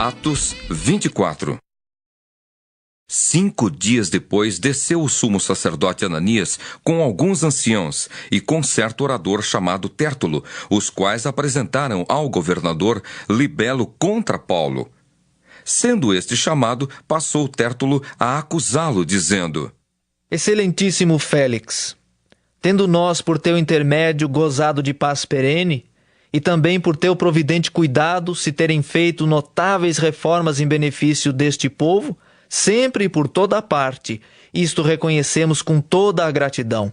Atos 24. 5 dias depois, desceu o sumo sacerdote Ananias com alguns anciãos e com certo orador chamado Tértulo, os quais apresentaram ao governador libelo contra Paulo. Sendo este chamado, passou Tértulo a acusá-lo, dizendo: Excelentíssimo Félix, tendo nós por teu intermédio gozado de paz perene, e também por teu providente cuidado se terem feito notáveis reformas em benefício deste povo, sempre e por toda a parte, isto reconhecemos com toda a gratidão.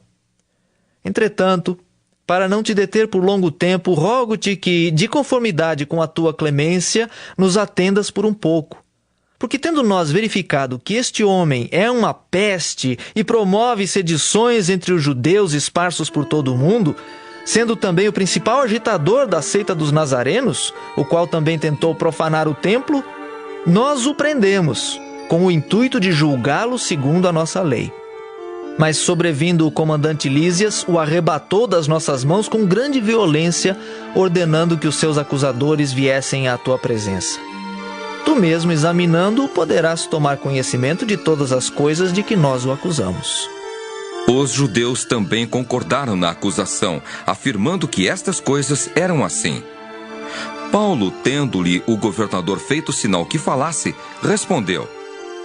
Entretanto, para não te deter por longo tempo, rogo-te que, de conformidade com a tua clemência, nos atendas por um pouco. Porque tendo nós verificado que este homem é uma peste e promove sedições entre os judeus esparsos por todo o mundo, sendo também o principal agitador da seita dos nazarenos, o qual também tentou profanar o templo, nós o prendemos, com o intuito de julgá-lo segundo a nossa lei. Mas sobrevindo o comandante Lísias, o arrebatou das nossas mãos com grande violência, ordenando que os seus acusadores viessem à tua presença. Tu mesmo, examinando-o, poderás tomar conhecimento de todas as coisas de que nós o acusamos. Os judeus também concordaram na acusação, afirmando que estas coisas eram assim. Paulo, tendo-lhe o governador feito sinal que falasse, respondeu: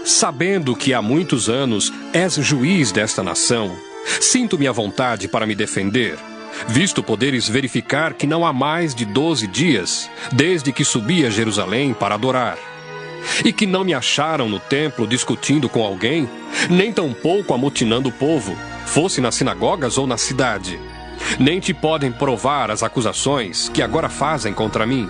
Sabendo que há muitos anos és juiz desta nação, sinto-me à vontade para me defender, visto poderes verificar que não há mais de 12 dias, desde que subi a Jerusalém para adorar, e que não me acharam no templo discutindo com alguém, nem tampouco amotinando o povo, fosse nas sinagogas ou na cidade. Nem te podem provar as acusações que agora fazem contra mim.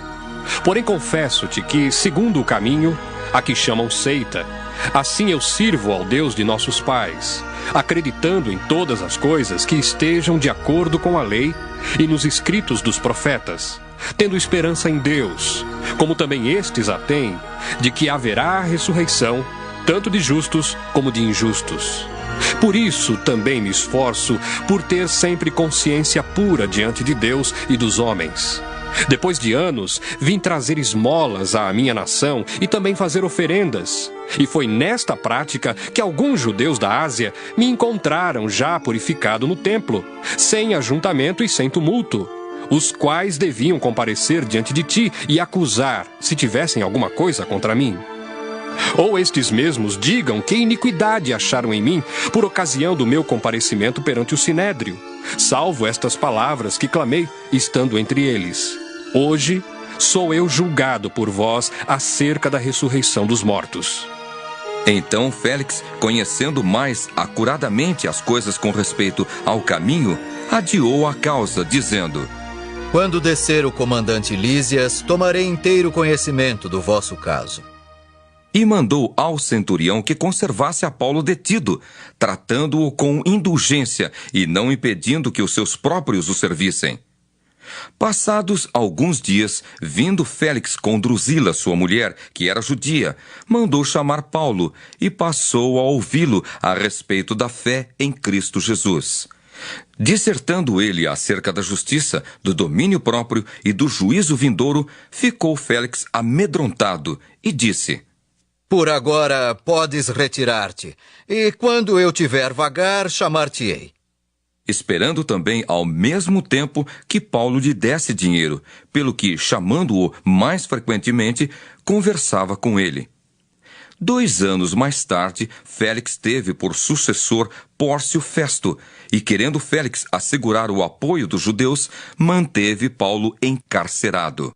Porém confesso-te que, segundo o caminho, a que chamam seita, assim eu sirvo ao Deus de nossos pais, acreditando em todas as coisas que estejam de acordo com a lei e nos escritos dos profetas, tendo esperança em Deus, como também estes a têm, de que haverá a ressurreição, tanto de justos como de injustos. Por isso também me esforço por ter sempre consciência pura diante de Deus e dos homens. Depois de anos, vim trazer esmolas à minha nação e também fazer oferendas. E foi nesta prática que alguns judeus da Ásia me encontraram já purificado no templo, sem ajuntamento e sem tumulto, os quais deviam comparecer diante de ti e acusar, se tivessem alguma coisa contra mim. Ou estes mesmos digam que iniquidade acharam em mim por ocasião do meu comparecimento perante o Sinédrio, salvo estas palavras que clamei, estando entre eles: Hoje sou eu julgado por vós acerca da ressurreição dos mortos. Então Félix, conhecendo mais acuradamente as coisas com respeito ao caminho, adiou a causa, dizendo: Quando descer o comandante Lísias, tomarei inteiro conhecimento do vosso caso. E mandou ao centurião que conservasse a Paulo detido, tratando-o com indulgência e não impedindo que os seus próprios o servissem. Passados alguns dias, vindo Félix com Drusila, sua mulher, que era judia, mandou chamar Paulo e passou a ouvi-lo a respeito da fé em Cristo Jesus. Dissertando ele acerca da justiça, do domínio próprio e do juízo vindouro, ficou Félix amedrontado e disse: Por agora podes retirar-te, e quando eu tiver vagar, chamar-te-ei. Esperando também ao mesmo tempo que Paulo lhe desse dinheiro, pelo que, chamando-o mais frequentemente, conversava com ele. 2 anos mais tarde, Félix teve por sucessor Pórcio Festo, e querendo Félix assegurar o apoio dos judeus, manteve Paulo encarcerado.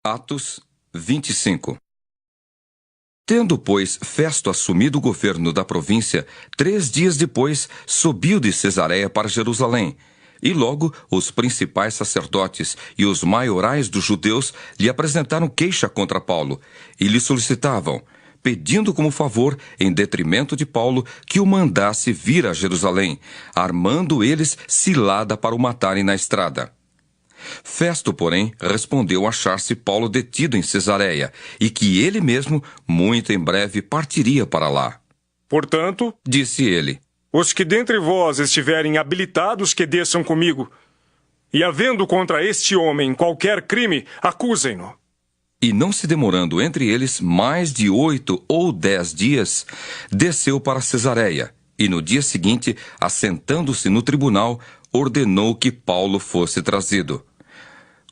Atos 25. Tendo, pois, Festo assumido o governo da província, 3 dias depois subiu de Cesareia para Jerusalém, e logo os principais sacerdotes e os maiorais dos judeus lhe apresentaram queixa contra Paulo, e lhe solicitavam, pedindo como favor, em detrimento de Paulo, que o mandasse vir a Jerusalém, armando eles cilada para o matarem na estrada. Festo, porém, respondeu achar-se Paulo detido em Cesareia, e que ele mesmo, muito em breve, partiria para lá. Portanto, disse ele, os que dentre vós estiverem habilitados que desçam comigo, e havendo contra este homem qualquer crime, acusem-no. E não se demorando entre eles mais de 8 ou 10 dias, desceu para Cesareia, e no dia seguinte, assentando-se no tribunal, ordenou que Paulo fosse trazido.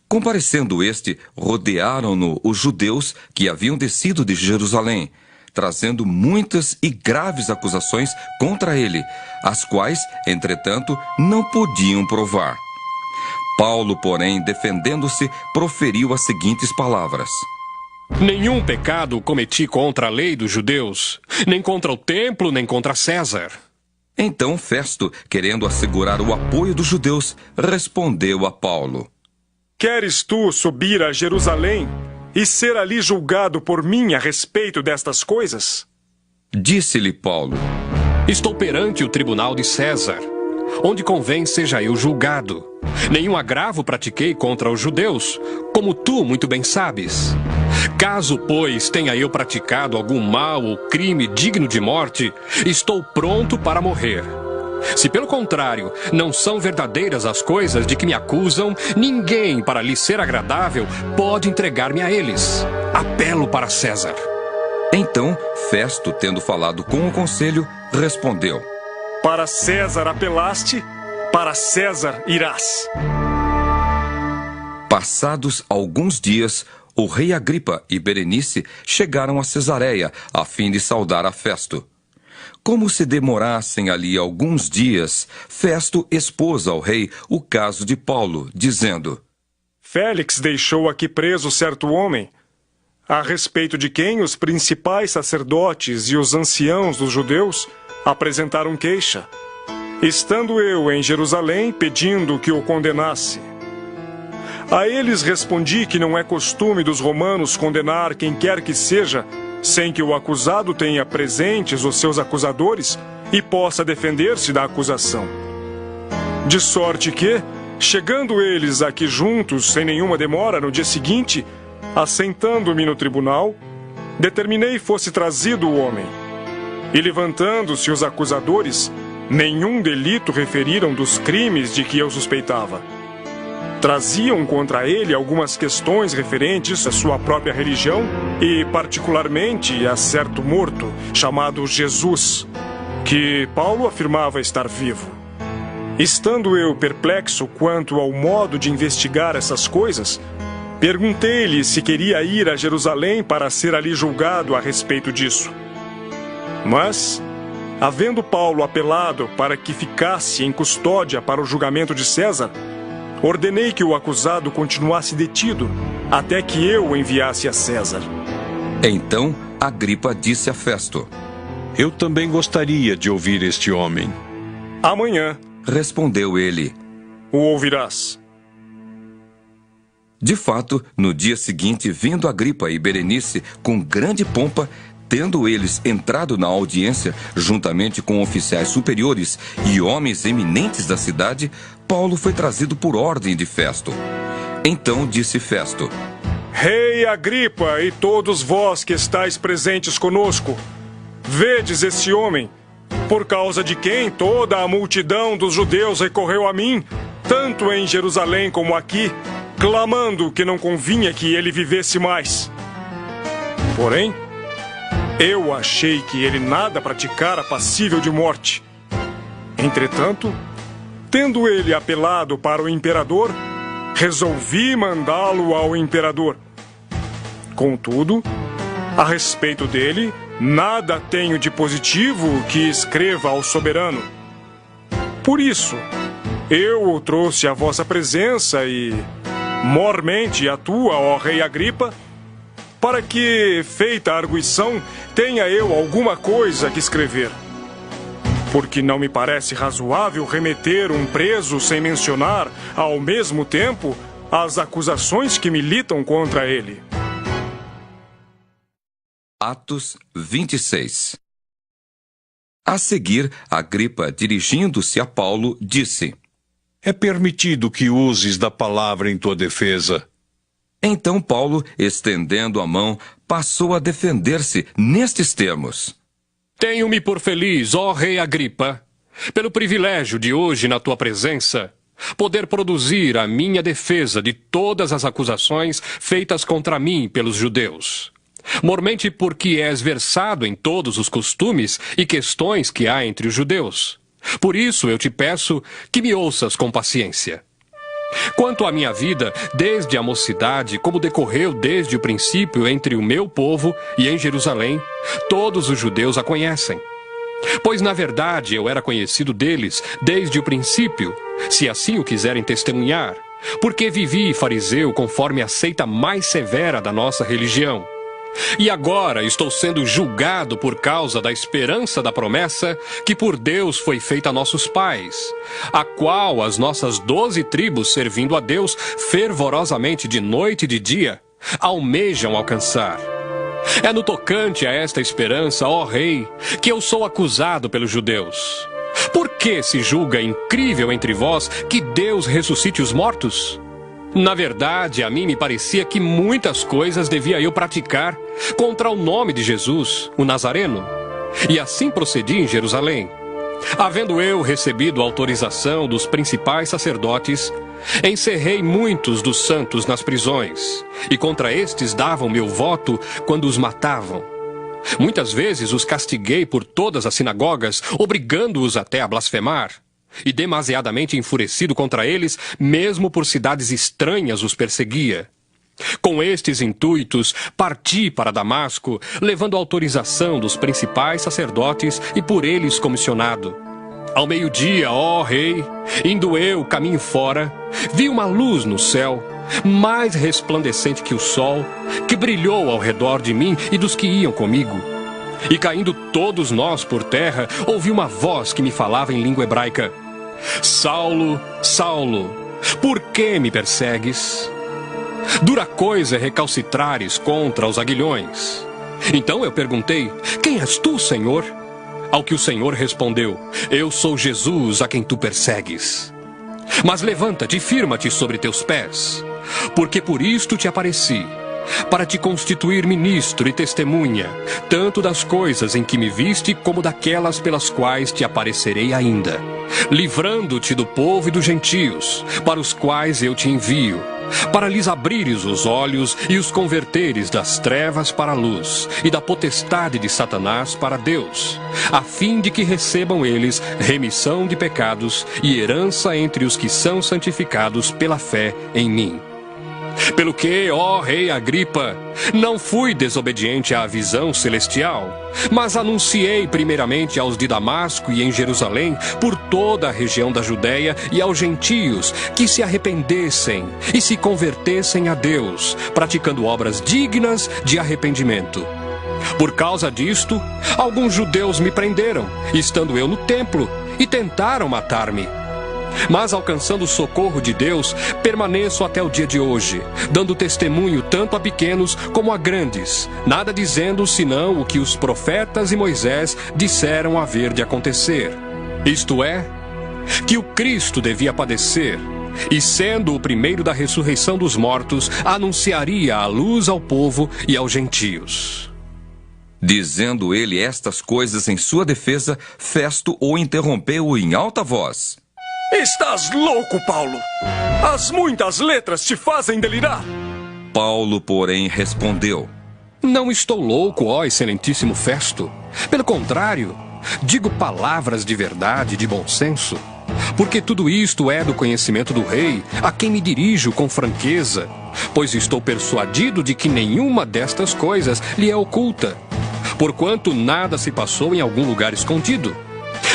Comparecendo este, rodearam-no os judeus que haviam descido de Jerusalém, trazendo muitas e graves acusações contra ele, as quais, entretanto, não podiam provar. Paulo, porém, defendendo-se, proferiu as seguintes palavras: Nenhum pecado cometi contra a lei dos judeus, nem contra o templo, nem contra César. Então Festo, querendo assegurar o apoio dos judeus, respondeu a Paulo: Queres tu subir a Jerusalém e ser ali julgado por mim a respeito destas coisas? Disse-lhe Paulo: Estou perante o tribunal de César, onde convém seja eu julgado. Nenhum agravo pratiquei contra os judeus, como tu muito bem sabes. Caso, pois, tenha eu praticado algum mal ou crime digno de morte, estou pronto para morrer. Se, pelo contrário, não são verdadeiras as coisas de que me acusam, ninguém, para lhe ser agradável, pode entregar-me a eles. Apelo para César. Então Festo, tendo falado com o conselho, respondeu: Para César apelaste, para César irás. Passados alguns dias, o rei Agripa e Berenice chegaram a Cesareia, a fim de saudar a Festo. Como se demorassem ali alguns dias, Festo expôs ao rei o caso de Paulo, dizendo: Félix deixou aqui preso certo homem, a respeito de quem os principais sacerdotes e os anciãos dos judeus apresentaram queixa, estando eu em Jerusalém pedindo que o condenasse. A eles respondi que não é costume dos romanos condenar quem quer que seja, sem que o acusado tenha presentes os seus acusadores e possa defender-se da acusação. De sorte que, chegando eles aqui juntos, sem nenhuma demora, no dia seguinte, assentando-me no tribunal, determinei fosse trazido o homem. E levantando-se os acusadores, nenhum delito referiram dos crimes de que eu suspeitava. Traziam contra ele algumas questões referentes à sua própria religião e, particularmente, a certo morto, chamado Jesus, que Paulo afirmava estar vivo. Estando eu perplexo quanto ao modo de investigar essas coisas, perguntei-lhe se queria ir a Jerusalém para ser ali julgado a respeito disso. Mas, havendo Paulo apelado para que ficasse em custódia para o julgamento de César, ordenei que o acusado continuasse detido até que eu o enviasse a César. Então Agripa disse a Festo: Eu também gostaria de ouvir este homem. Amanhã, respondeu ele, o ouvirás. De fato, no dia seguinte, vindo Agripa e Berenice com grande pompa, tendo eles entrado na audiência, juntamente com oficiais superiores e homens eminentes da cidade, Paulo foi trazido por ordem de Festo. Então disse Festo: Rei Agripa e todos vós que estáis presentes conosco, vedes este homem, por causa de quem toda a multidão dos judeus recorreu a mim, tanto em Jerusalém como aqui, clamando que não convinha que ele vivesse mais. Porém, eu achei que ele nada praticara passível de morte. Entretanto, tendo ele apelado para o imperador, resolvi mandá-lo ao imperador. Contudo, a respeito dele, nada tenho de positivo que escreva ao soberano. Por isso, eu o trouxe à vossa presença e, mormente a tua, ó rei Agripa, para que, feita a arguição, tenha eu alguma coisa que escrever. Porque não me parece razoável remeter um preso sem mencionar, ao mesmo tempo, as acusações que militam contra ele. Atos 26. A seguir, Agripa, dirigindo-se a Paulo, disse: É permitido que uses da palavra em tua defesa. Então Paulo, estendendo a mão, passou a defender-se nestes termos: Tenho-me por feliz, ó rei Agripa, pelo privilégio de hoje na tua presença, poder produzir a minha defesa de todas as acusações feitas contra mim pelos judeus. Mormente porque és versado em todos os costumes e questões que há entre os judeus. Por isso eu te peço que me ouças com paciência. Quanto à minha vida, desde a mocidade, como decorreu desde o princípio entre o meu povo e em Jerusalém, todos os judeus a conhecem. Pois, na verdade, eu era conhecido deles desde o princípio, se assim o quiserem testemunhar, porque vivi fariseu conforme a seita mais severa da nossa religião. E agora estou sendo julgado por causa da esperança da promessa que por Deus foi feita a nossos pais, a qual as nossas 12 tribos, servindo a Deus fervorosamente de noite e de dia, almejam alcançar. É no tocante a esta esperança, ó Rei, que eu sou acusado pelos judeus. Por que se julga incrível entre vós que Deus ressuscite os mortos? Na verdade, a mim me parecia que muitas coisas devia eu praticar contra o nome de Jesus, o Nazareno. E assim procedi em Jerusalém. Havendo eu recebido autorização dos principais sacerdotes, encerrei muitos dos santos nas prisões, e contra estes davam meu voto quando os matavam. Muitas vezes os castiguei por todas as sinagogas, obrigando-os até a blasfemar. E demasiadamente enfurecido contra eles, mesmo por cidades estranhas os perseguia. Com estes intuitos, parti para Damasco, levando autorização dos principais sacerdotes e por eles comissionado. Ao meio-dia, ó Rei, indo eu caminho fora, vi uma luz no céu, mais resplandecente que o sol, que brilhou ao redor de mim e dos que iam comigo. E caindo todos nós por terra, ouvi uma voz que me falava em língua hebraica: Saulo, Saulo, por que me persegues? Dura coisa é recalcitrares contra os aguilhões. Então eu perguntei: quem és tu, Senhor? Ao que o Senhor respondeu: eu sou Jesus a quem tu persegues. Mas levanta-te e firma-te sobre teus pés, porque por isto te apareci, para te constituir ministro e testemunha, tanto das coisas em que me viste, como daquelas pelas quais te aparecerei ainda, livrando-te do povo e dos gentios, para os quais eu te envio, para lhes abrires os olhos e os converteres das trevas para a luz, e da potestade de Satanás para Deus, a fim de que recebam eles remissão de pecados e herança entre os que são santificados pela fé em mim. Pelo que, ó Rei Agripa, não fui desobediente à visão celestial, mas anunciei primeiramente aos de Damasco e em Jerusalém, por toda a região da Judéia e aos gentios, que se arrependessem e se convertessem a Deus, praticando obras dignas de arrependimento. Por causa disto, alguns judeus me prenderam, estando eu no templo, e tentaram matar-me. Mas, alcançando o socorro de Deus, permaneço até o dia de hoje, dando testemunho tanto a pequenos como a grandes, nada dizendo senão o que os profetas e Moisés disseram haver de acontecer. Isto é, que o Cristo devia padecer, e sendo o primeiro da ressurreição dos mortos, anunciaria a luz ao povo e aos gentios. Dizendo ele estas coisas em sua defesa, Festo o interrompeu em alta voz. Estás louco, Paulo! As muitas letras te fazem delirar! Paulo, porém, respondeu: Não estou louco, ó excelentíssimo Festo. Pelo contrário, digo palavras de verdade e de bom senso. Porque tudo isto é do conhecimento do rei, a quem me dirijo com franqueza, pois estou persuadido de que nenhuma destas coisas lhe é oculta, porquanto nada se passou em algum lugar escondido.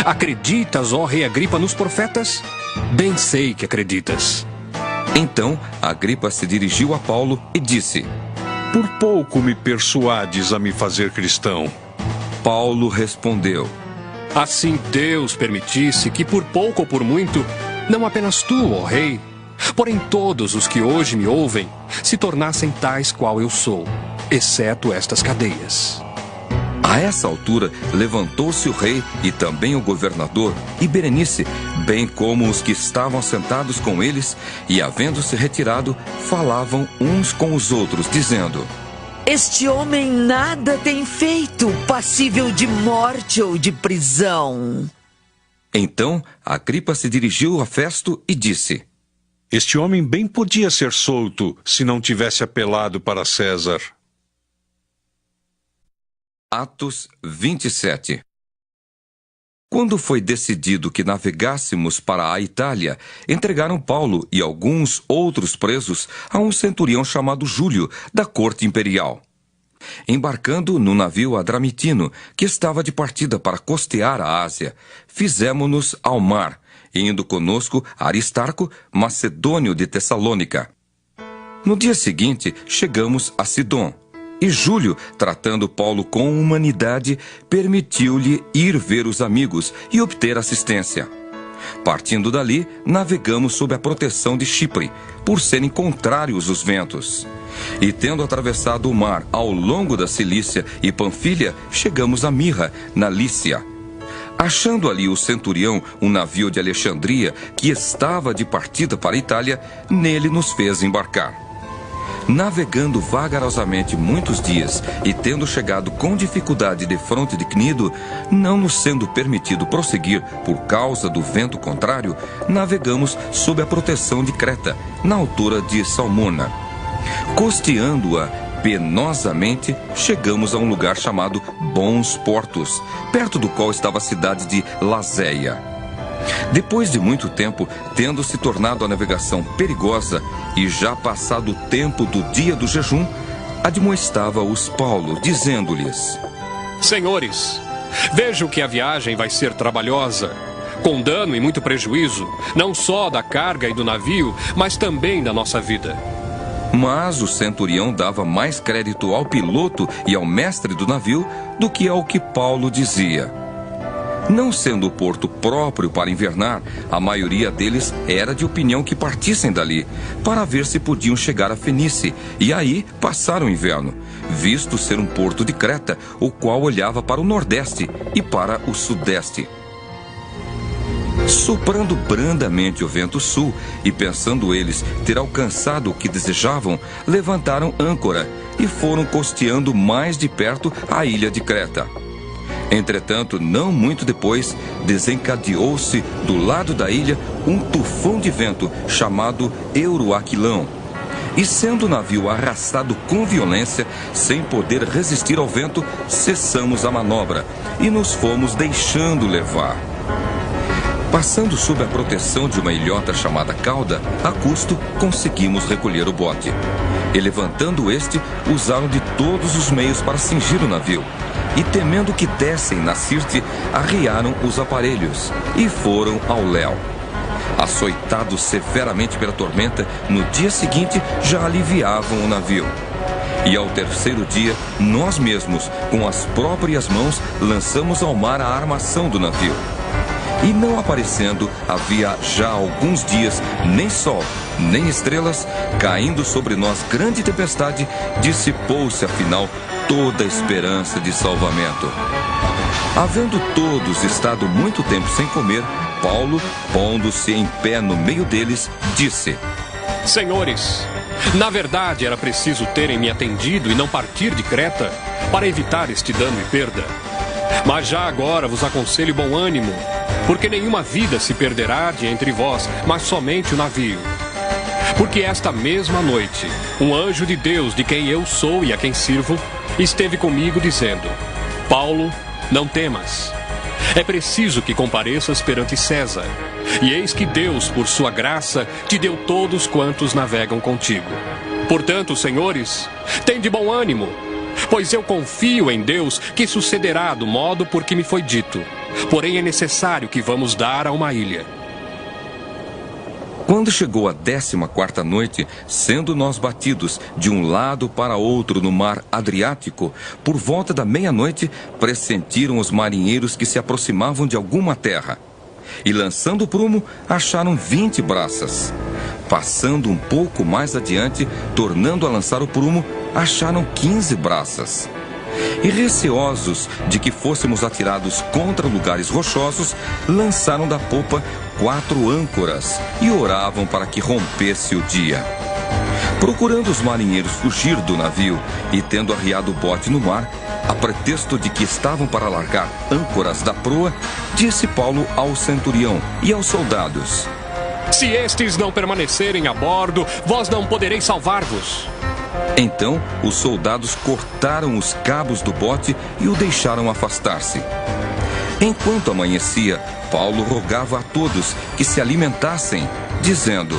Acreditas, ó Rei Agripa, nos profetas? Bem sei que acreditas. Então, Agripa se dirigiu a Paulo e disse: Por pouco me persuades a me fazer cristão. Paulo respondeu: Assim Deus permitisse que por pouco ou por muito, não apenas tu, ó Rei, porém todos os que hoje me ouvem, se tornassem tais qual eu sou, exceto estas cadeias. A essa altura, levantou-se o rei e também o governador e Berenice, bem como os que estavam sentados com eles, e havendo-se retirado, falavam uns com os outros, dizendo: Este homem nada tem feito passível de morte ou de prisão. Então Agripa se dirigiu a Festo e disse: Este homem bem podia ser solto se não tivesse apelado para César. Atos 27. Quando foi decidido que navegássemos para a Itália, entregaram Paulo e alguns outros presos a um centurião chamado Júlio, da corte imperial. Embarcando no navio Adramitino, que estava de partida para costear a Ásia, fizemo-nos ao mar, indo conosco Aristarco, macedônio de Tessalônica. No dia seguinte, chegamos a Sidom. E Júlio, tratando Paulo com humanidade, permitiu-lhe ir ver os amigos e obter assistência. Partindo dali, navegamos sob a proteção de Chipre, por serem contrários os ventos. E tendo atravessado o mar ao longo da Cilícia e Panfilha, chegamos a Mirra, na Lícia. Achando ali o centurião um navio de Alexandria que estava de partida para a Itália, nele nos fez embarcar. Navegando vagarosamente muitos dias e tendo chegado com dificuldade defronte de Cnido, não nos sendo permitido prosseguir por causa do vento contrário, navegamos sob a proteção de Creta, na altura de Salmona. Costeando-a penosamente, chegamos a um lugar chamado Bons Portos, perto do qual estava a cidade de Lazéia. Depois de muito tempo, tendo se tornado a navegação perigosa e já passado o tempo do dia do jejum, admoestava-os Paulo, dizendo-lhes: Senhores, vejo que a viagem vai ser trabalhosa, com dano e muito prejuízo, não só da carga e do navio, mas também da nossa vida. Mas o centurião dava mais crédito ao piloto e ao mestre do navio do que ao que Paulo dizia. Não sendo o porto próprio para invernar, a maioria deles era de opinião que partissem dali, para ver se podiam chegar a Fenice, e aí passar o inverno, visto ser um porto de Creta, o qual olhava para o nordeste e para o sudeste. Soprando brandamente o vento sul, e pensando eles ter alcançado o que desejavam, levantaram âncora e foram costeando mais de perto a ilha de Creta. Entretanto, não muito depois, desencadeou-se do lado da ilha um tufão de vento chamado Euroaquilão. E sendo o navio arrastado com violência, sem poder resistir ao vento, cessamos a manobra e nos fomos deixando levar. Passando sob a proteção de uma ilhota chamada Cauda, a custo conseguimos recolher o bote. E levantando este, usaram de todos os meios para cingir o navio. E temendo que dessem na Sirte, arriaram os aparelhos e foram ao léu. Açoitados severamente pela tormenta, no dia seguinte já aliviavam o navio. E ao terceiro dia, nós mesmos, com as próprias mãos, lançamos ao mar a armação do navio. E não aparecendo, havia já alguns dias, nem sol, nem estrelas, caindo sobre nós grande tempestade, dissipou-se afinal toda a esperança de salvamento. Havendo todos estado muito tempo sem comer, Paulo, pondo-se em pé no meio deles, disse: Senhores, na verdade era preciso terem me atendido e não partir de Creta, para evitar este dano e perda. Mas já agora vos aconselho bom ânimo, porque nenhuma vida se perderá de entre vós, mas somente o navio. Porque esta mesma noite, um anjo de Deus, de quem eu sou e a quem sirvo, esteve comigo dizendo: Paulo, não temas. É preciso que compareças perante César. E eis que Deus, por sua graça, te deu todos quantos navegam contigo. Portanto, senhores, tende bom ânimo, pois eu confio em Deus que sucederá do modo por que me foi dito. Porém é necessário que vamos dar a uma ilha. Quando chegou a 14ª noite, sendo nós batidos de um lado para outro no mar Adriático, por volta da meia-noite, pressentiram os marinheiros que se aproximavam de alguma terra. E lançando o prumo, acharam 20 braças. Passando um pouco mais adiante, tornando a lançar o prumo, acharam 15 braças. E receosos de que fôssemos atirados contra lugares rochosos, lançaram da popa 4 âncoras e oravam para que rompesse o dia. Procurando os marinheiros fugir do navio e tendo arriado o bote no mar, A pretexto de que estavam para largar âncoras da proa, disse Paulo ao centurião e aos soldados: Se estes não permanecerem a bordo, vós não podereis salvar-vos. Então os soldados cortaram os cabos do bote e o deixaram afastar-se. Enquanto amanhecia, Paulo rogava a todos que se alimentassem, dizendo: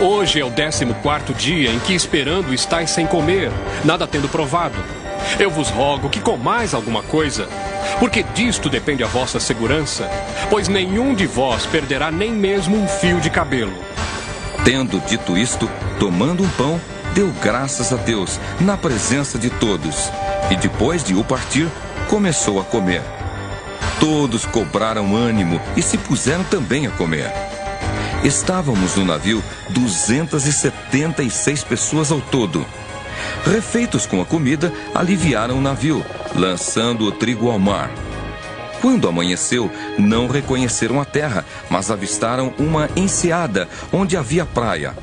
Hoje é o 14º dia em que esperando estáis sem comer, nada tendo provado. Eu vos rogo que comais alguma coisa, porque disto depende a vossa segurança, pois nenhum de vós perderá nem mesmo um fio de cabelo. Tendo dito isto, tomando um pão, deu graças a Deus na presença de todos, e depois de o partir, começou a comer. Todos cobraram ânimo e se puseram também a comer. Estávamos no navio 276 pessoas ao todo. Refeitos com a comida, aliviaram o navio, lançando o trigo ao mar. Quando amanheceu, não reconheceram a terra, mas avistaram uma enseada onde havia praia.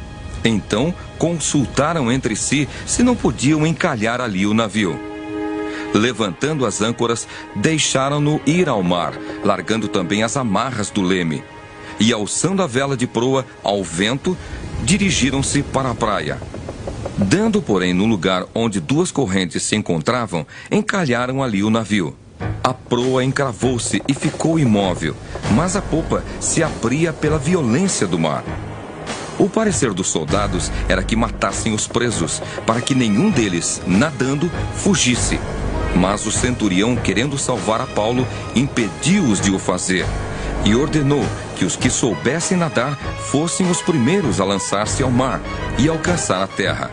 Então, consultaram entre si se não podiam encalhar ali o navio. Levantando as âncoras, deixaram-no ir ao mar, largando também as amarras do leme. E, alçando a vela de proa ao vento, dirigiram-se para a praia. Dando, porém, no lugar onde duas correntes se encontravam, encalharam ali o navio. A proa encravou-se e ficou imóvel, mas a popa se abria pela violência do mar. O parecer dos soldados era que matassem os presos, para que nenhum deles, nadando, fugisse. Mas o centurião, querendo salvar a Paulo, impediu-os de o fazer e ordenou que os que soubessem nadar fossem os primeiros a lançar-se ao mar e alcançar a terra.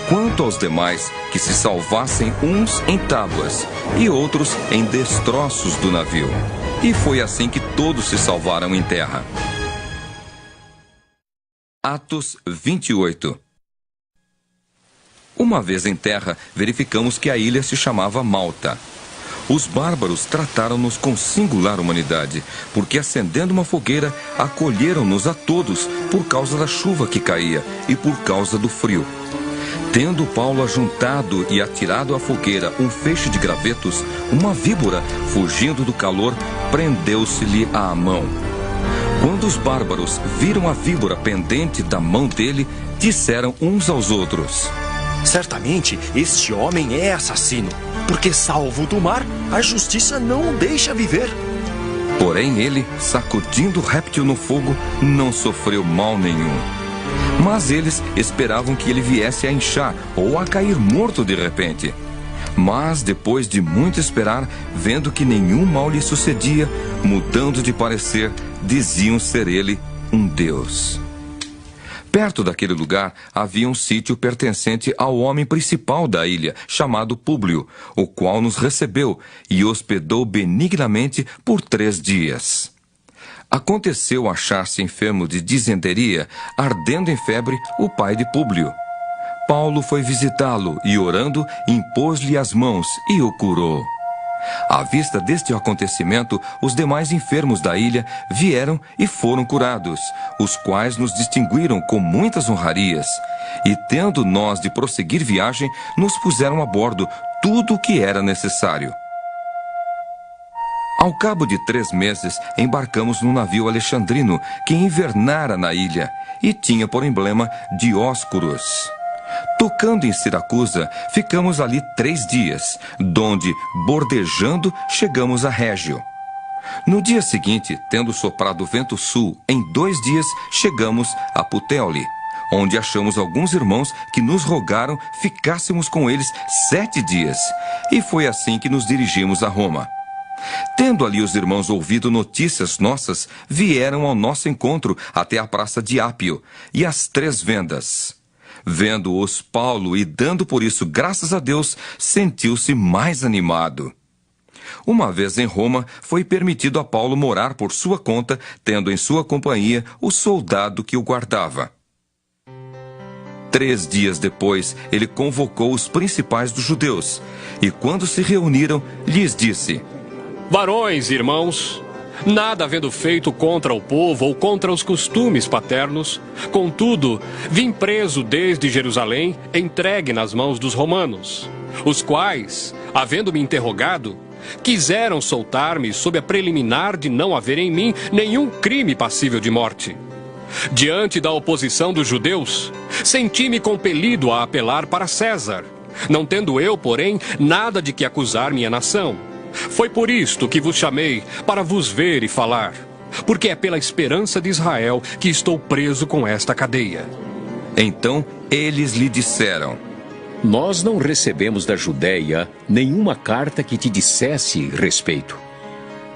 Quanto aos demais, que se salvassem uns em tábuas e outros em destroços do navio. E foi assim que todos se salvaram em terra. Atos 28. Uma vez em terra, verificamos que a ilha se chamava Malta. Os bárbaros trataram-nos com singular humanidade, porque acendendo uma fogueira, acolheram-nos a todos por causa da chuva que caía e por causa do frio. Tendo Paulo ajuntado e atirado à fogueira um feixe de gravetos, uma víbora, fugindo do calor, prendeu-se-lhe à mão. Quando os bárbaros viram a víbora pendente da mão dele, disseram uns aos outros: Certamente este homem é assassino, porque salvo do mar, a justiça não o deixa viver. Porém ele, sacudindo o réptil no fogo, não sofreu mal nenhum. Mas eles esperavam que ele viesse a inchar ou a cair morto de repente. Mas depois de muito esperar, vendo que nenhum mal lhe sucedia, mudando de parecer, diziam ser ele um deus. Perto daquele lugar havia um sítio pertencente ao homem principal da ilha, chamado Públio, o qual nos recebeu e hospedou benignamente por 3 dias. Aconteceu achar-se enfermo de disenteria, ardendo em febre, o pai de Públio. Paulo foi visitá-lo e, orando, impôs-lhe as mãos e o curou. À vista deste acontecimento, os demais enfermos da ilha vieram e foram curados, os quais nos distinguiram com muitas honrarias. E, tendo nós de prosseguir viagem, nos puseram a bordo tudo o que era necessário. Ao cabo de 3 meses, embarcamos num navio alexandrino que invernara na ilha e tinha por emblema Dióscuros. Tocando em Siracusa, ficamos ali 3 dias, donde, bordejando, chegamos a Régio. No dia seguinte, tendo soprado o vento sul, em 2 dias chegamos a Puteoli, onde achamos alguns irmãos que nos rogaram ficássemos com eles 7 dias, e foi assim que nos dirigimos a Roma. Tendo ali os irmãos ouvido notícias nossas, vieram ao nosso encontro até a praça de Ápio e as 3 vendas. Vendo-os Paulo e dando por isso graças a Deus, sentiu-se mais animado. Uma vez em Roma, foi permitido a Paulo morar por sua conta, tendo em sua companhia o soldado que o guardava. 3 dias depois, ele convocou os principais dos judeus, e quando se reuniram, lhes disse: Varões, irmãos, nada havendo feito contra o povo ou contra os costumes paternos, contudo, vim preso desde Jerusalém, entregue nas mãos dos romanos. os quais, havendo-me interrogado, quiseram soltar-me sob a preliminar de não haver em mim nenhum crime passível de morte. Diante da oposição dos judeus, senti-me compelido a apelar para César, não tendo eu, porém, nada de que acusar minha nação. Foi por isto que vos chamei, para vos ver e falar, porque é pela esperança de Israel que estou preso com esta cadeia. Então eles lhe disseram: Nós não recebemos da Judéia nenhuma carta que te dissesse respeito.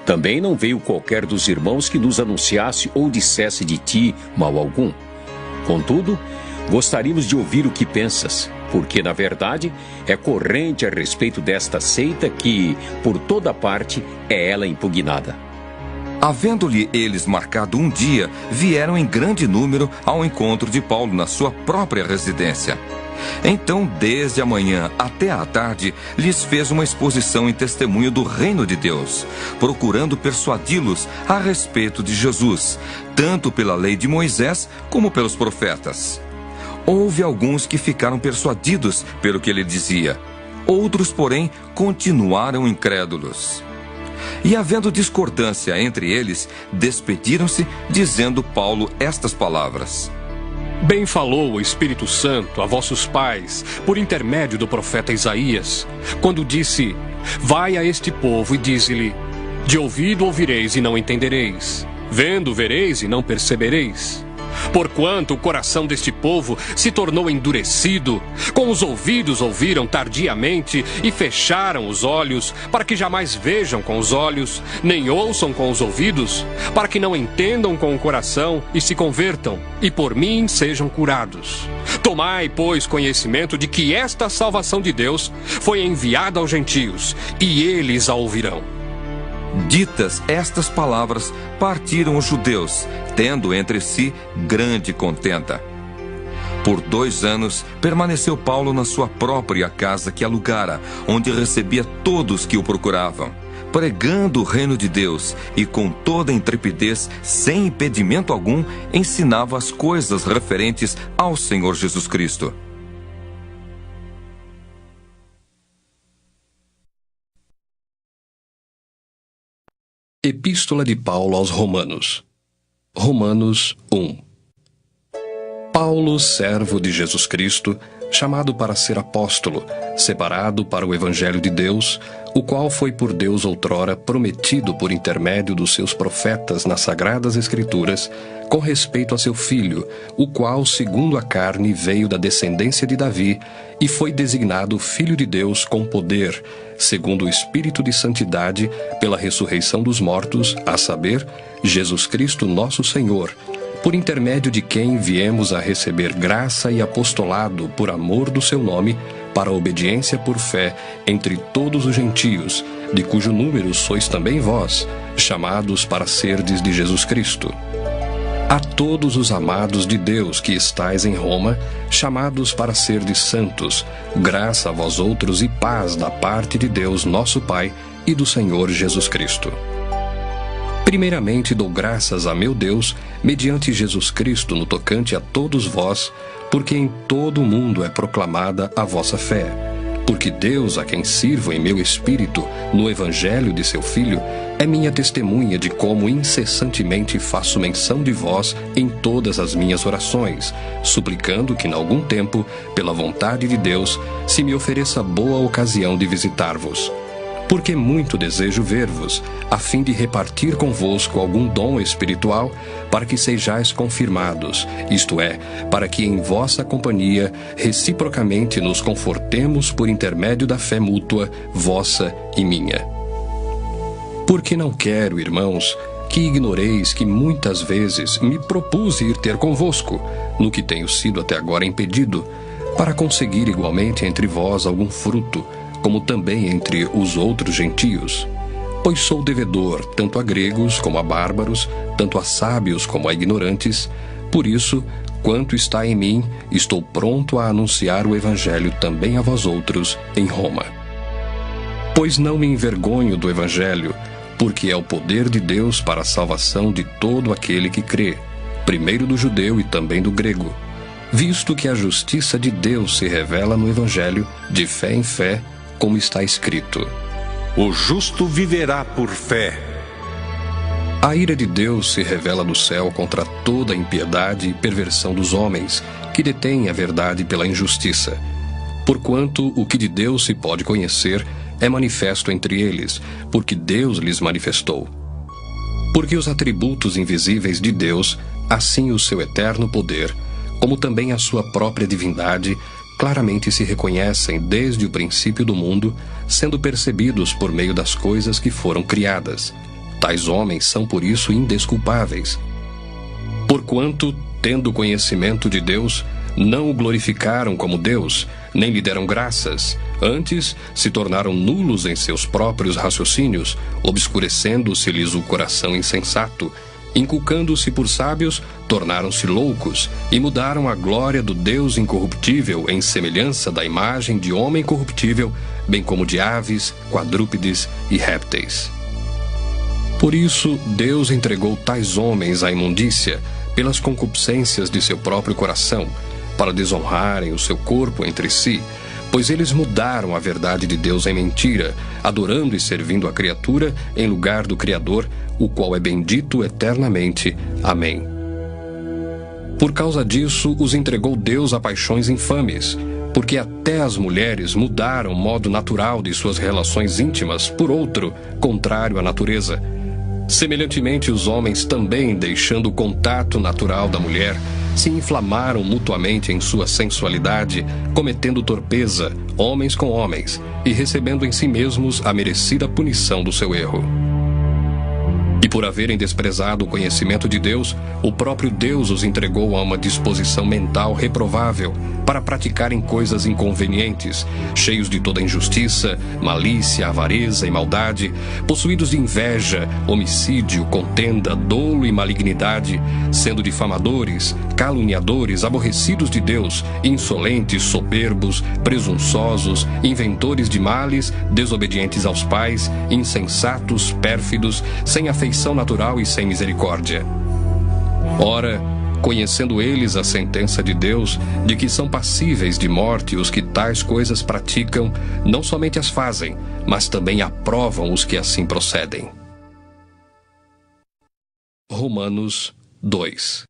Também não veio qualquer dos irmãos que nos anunciasse ou dissesse de ti mal algum. Contudo, gostaríamos de ouvir o que pensas, porque, na verdade, é corrente a respeito desta seita que, por toda parte, é ela impugnada. Havendo-lhe eles marcado um dia, vieram em grande número ao encontro de Paulo na sua própria residência. Então, desde a manhã até à tarde, lhes fez uma exposição em testemunho do reino de Deus, procurando persuadi-los a respeito de Jesus, tanto pela lei de Moisés como pelos profetas. Houve alguns que ficaram persuadidos pelo que ele dizia, outros, porém, continuaram incrédulos. E havendo discordância entre eles, despediram-se, dizendo Paulo estas palavras: Bem falou o Espírito Santo a vossos pais, por intermédio do profeta Isaías, quando disse: Vai a este povo e dize-lhe: De ouvido ouvireis e não entendereis, vendo vereis e não percebereis. Porquanto o coração deste povo se tornou endurecido, com os ouvidos ouviram tardiamente e fecharam os olhos, para que jamais vejam com os olhos, nem ouçam com os ouvidos, para que não entendam com o coração e se convertam, e por mim sejam curados. Tomai, pois, conhecimento de que esta salvação de Deus foi enviada aos gentios, e eles a ouvirão. Ditas estas palavras, partiram os judeus, tendo entre si grande contenda. Por 2 anos, permaneceu Paulo na sua própria casa que alugara, onde recebia todos que o procuravam, pregando o reino de Deus, e com toda intrepidez, sem impedimento algum, ensinava as coisas referentes ao Senhor Jesus Cristo. Epístola de Paulo aos Romanos. Romanos 1. Paulo, servo de Jesus Cristo, chamado para ser apóstolo, separado para o Evangelho de Deus, o qual foi por Deus outrora prometido por intermédio dos seus profetas nas Sagradas Escrituras, com respeito a seu Filho, o qual, segundo a carne, veio da descendência de Davi e foi designado Filho de Deus com poder, segundo o Espírito de Santidade, pela ressurreição dos mortos, a saber, Jesus Cristo nosso Senhor, por intermédio de quem viemos a receber graça e apostolado por amor do seu nome, para a obediência por fé entre todos os gentios, de cujo número sois também vós, chamados para serdes de Jesus Cristo. A todos os amados de Deus que estais em Roma, chamados para serdes santos, graça a vós outros e paz da parte de Deus nosso Pai e do Senhor Jesus Cristo. Primeiramente dou graças a meu Deus, mediante Jesus Cristo, no tocante a todos vós, porque em todo o mundo é proclamada a vossa fé. Porque Deus, a quem sirvo em meu espírito, no Evangelho de seu Filho, é minha testemunha de como incessantemente faço menção de vós em todas as minhas orações, suplicando que, em algum tempo, pela vontade de Deus, se me ofereça boa ocasião de visitar-vos. Porque muito desejo ver-vos, a fim de repartir convosco algum dom espiritual, para que sejais confirmados, isto é, para que em vossa companhia reciprocamente nos confortemos por intermédio da fé mútua, vossa e minha. Porque não quero, irmãos, que ignoreis que muitas vezes me propus ir ter convosco, no que tenho sido até agora impedido, para conseguir igualmente entre vós algum fruto, como também entre os outros gentios. Pois sou devedor tanto a gregos como a bárbaros, tanto a sábios como a ignorantes. Por isso, quanto está em mim, estou pronto a anunciar o Evangelho também a vós outros em Roma. Pois não me envergonho do Evangelho, porque é o poder de Deus para a salvação de todo aquele que crê, primeiro do judeu e também do grego. visto que a justiça de Deus se revela no Evangelho, de fé em fé, como está escrito: O justo viverá por fé. A ira de Deus se revela do céu contra toda a impiedade e perversão dos homens, que detêm a verdade pela injustiça. Porquanto o que de Deus se pode conhecer é manifesto entre eles, porque Deus lhes manifestou. Porque os atributos invisíveis de Deus, assim o seu eterno poder, como também a sua própria divindade, claramente se reconhecem desde o princípio do mundo, sendo percebidos por meio das coisas que foram criadas. Tais homens são por isso indesculpáveis. Porquanto, tendo conhecimento de Deus, não o glorificaram como Deus, nem lhe deram graças. Antes, se tornaram nulos em seus próprios raciocínios, obscurecendo-se-lhes o coração insensato. Inculcando-se por sábios, tornaram-se loucos e mudaram a glória do Deus incorruptível em semelhança da imagem de homem corruptível, bem como de aves, quadrúpedes e répteis. Por isso, Deus entregou tais homens à imundícia, pelas concupiscências de seu próprio coração, para desonrarem o seu corpo entre si, pois eles mudaram a verdade de Deus em mentira, adorando e servindo a criatura em lugar do Criador, o qual é bendito eternamente. Amém. Por causa disso, os entregou Deus a paixões infames, porque até as mulheres mudaram o modo natural de suas relações íntimas por outro, contrário à natureza. Semelhantemente, os homens também, deixando o contato natural da mulher, se inflamaram mutuamente em sua sensualidade, cometendo torpeza, homens com homens, e recebendo em si mesmos a merecida punição do seu erro. E por haverem desprezado o conhecimento de Deus, o próprio Deus os entregou a uma disposição mental reprovável para praticarem coisas inconvenientes, cheios de toda injustiça, malícia, avareza e maldade, possuídos de inveja, homicídio, contenda, dolo e malignidade, sendo difamadores, caluniadores, aborrecidos de Deus, insolentes, soberbos, presunçosos, inventores de males, desobedientes aos pais, insensatos, pérfidos, sem afeição natural e sem misericórdia. Ora, conhecendo eles a sentença de Deus, de que são passíveis de morte os que tais coisas praticam, não somente as fazem, mas também aprovam os que assim procedem. Romanos 2.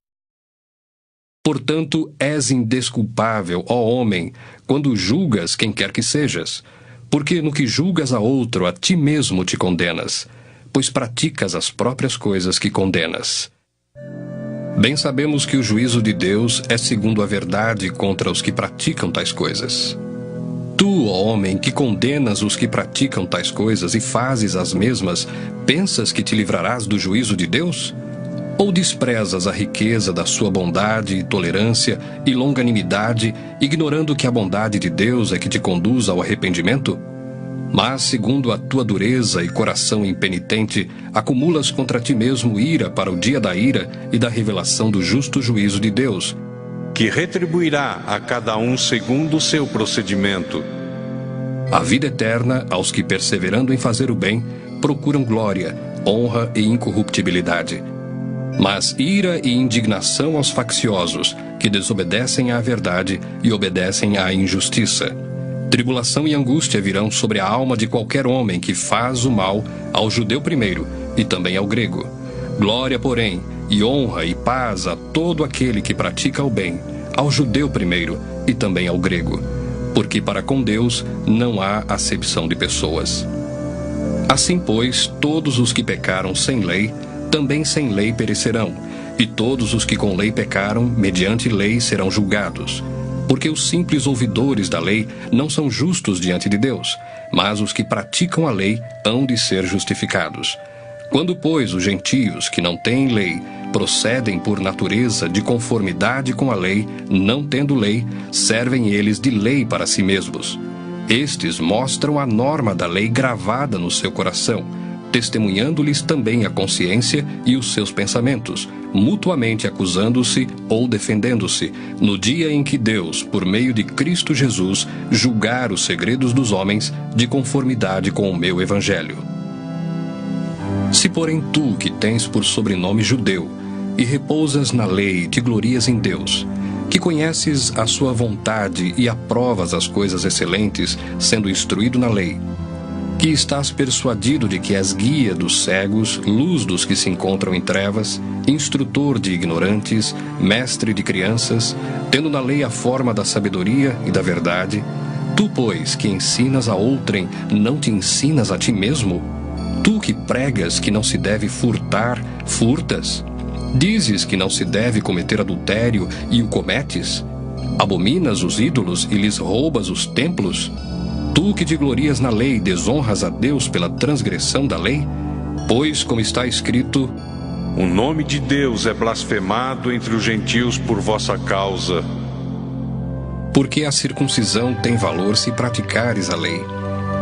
Portanto, és indesculpável, ó homem, quando julgas quem quer que sejas, porque no que julgas a outro, a ti mesmo te condenas, pois praticas as próprias coisas que condenas. Bem sabemos que o juízo de Deus é segundo a verdade contra os que praticam tais coisas. Tu, ó homem, que condenas os que praticam tais coisas e fazes as mesmas, pensas que te livrarás do juízo de Deus? Ou desprezas a riqueza da sua bondade, tolerância e longanimidade, ignorando que a bondade de Deus é que te conduz ao arrependimento? Mas, segundo a tua dureza e coração impenitente, acumulas contra ti mesmo ira para o dia da ira e da revelação do justo juízo de Deus, que retribuirá a cada um segundo o seu procedimento. A vida eterna aos que, perseverando em fazer o bem, procuram glória, honra e incorruptibilidade. Mas ira e indignação aos facciosos, que desobedecem à verdade e obedecem à injustiça. Tribulação e angústia virão sobre a alma de qualquer homem que faz o mal, ao judeu primeiro e também ao grego. Glória, porém, e honra e paz a todo aquele que pratica o bem, ao judeu primeiro e também ao grego, porque para com Deus não há acepção de pessoas. Assim, pois, todos os que pecaram sem lei, também sem lei perecerão, e todos os que com lei pecaram, mediante lei serão julgados. Porque os simples ouvidores da lei não são justos diante de Deus, mas os que praticam a lei hão de ser justificados. Quando, pois, os gentios, que não têm lei, procedem por natureza de conformidade com a lei, não tendo lei, servem eles de lei para si mesmos. Estes mostram a norma da lei gravada no seu coração, testemunhando-lhes também a consciência e os seus pensamentos, mutuamente acusando-se ou defendendo-se, no dia em que Deus, por meio de Cristo Jesus, julgar os segredos dos homens de conformidade com o meu evangelho. Se, porém, tu, que tens por sobrenome judeu, e repousas na lei e te glorias em Deus, que conheces a sua vontade e aprovas as coisas excelentes, sendo instruído na lei, que estás persuadido de que és guia dos cegos, luz dos que se encontram em trevas, instrutor de ignorantes, mestre de crianças, tendo na lei a forma da sabedoria e da verdade, tu, pois, que ensinas a outrem, não te ensinas a ti mesmo? Tu que pregas que não se deve furtar, furtas? Dizes que não se deve cometer adultério e o cometes? Abominas os ídolos e lhes roubas os templos? Tu que te glorias na lei, desonras a Deus pela transgressão da lei? Pois, como está escrito, o nome de Deus é blasfemado entre os gentios por vossa causa. Porque a circuncisão tem valor se praticares a lei.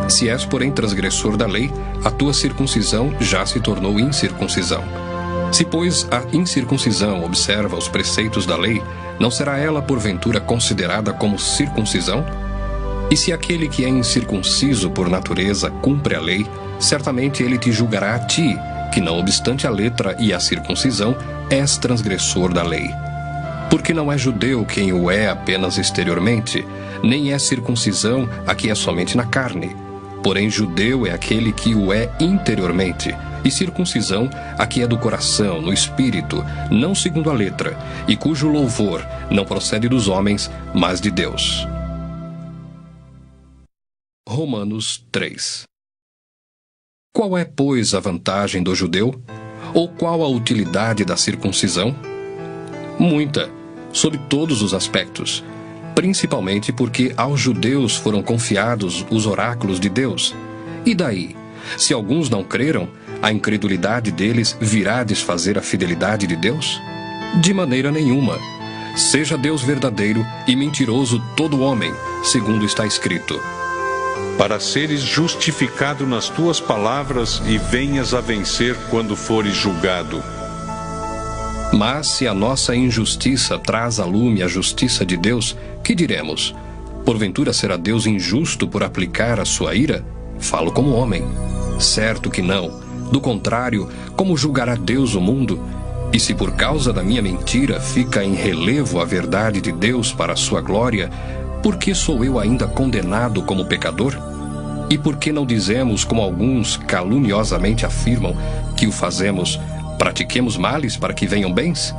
Se és, porém, transgressor da lei, a tua circuncisão já se tornou incircuncisão. Se, pois, a incircuncisão observa os preceitos da lei, não será ela, porventura, considerada como circuncisão? E se aquele que é incircunciso por natureza cumpre a lei, certamente ele te julgará a ti, que não obstante a letra e a circuncisão, és transgressor da lei. Porque não é judeu quem o é apenas exteriormente, nem é circuncisão a que é somente na carne. Porém, judeu é aquele que o é interiormente, e circuncisão a que é do coração, no espírito, não segundo a letra, e cujo louvor não procede dos homens, mas de Deus. Romanos 3. Qual é, pois, a vantagem do judeu? Ou qual a utilidade da circuncisão? Muita, sob todos os aspectos, principalmente porque aos judeus foram confiados os oráculos de Deus. E daí, se alguns não creram, a incredulidade deles virá desfazer a fidelidade de Deus? De maneira nenhuma. Seja Deus verdadeiro e mentiroso todo homem, segundo está escrito: para seres justificado nas tuas palavras e venhas a vencer quando fores julgado. Mas se a nossa injustiça traz a lume a justiça de Deus, que diremos? Porventura será Deus injusto por aplicar a sua ira? Falo como homem. Certo que não. Do contrário, como julgará Deus o mundo? E se por causa da minha mentira fica em relevo a verdade de Deus para a sua glória, por que sou eu ainda condenado como pecador? E por que não dizemos, como alguns caluniosamente afirmam, que o fazemos, pratiquemos males para que venham bens?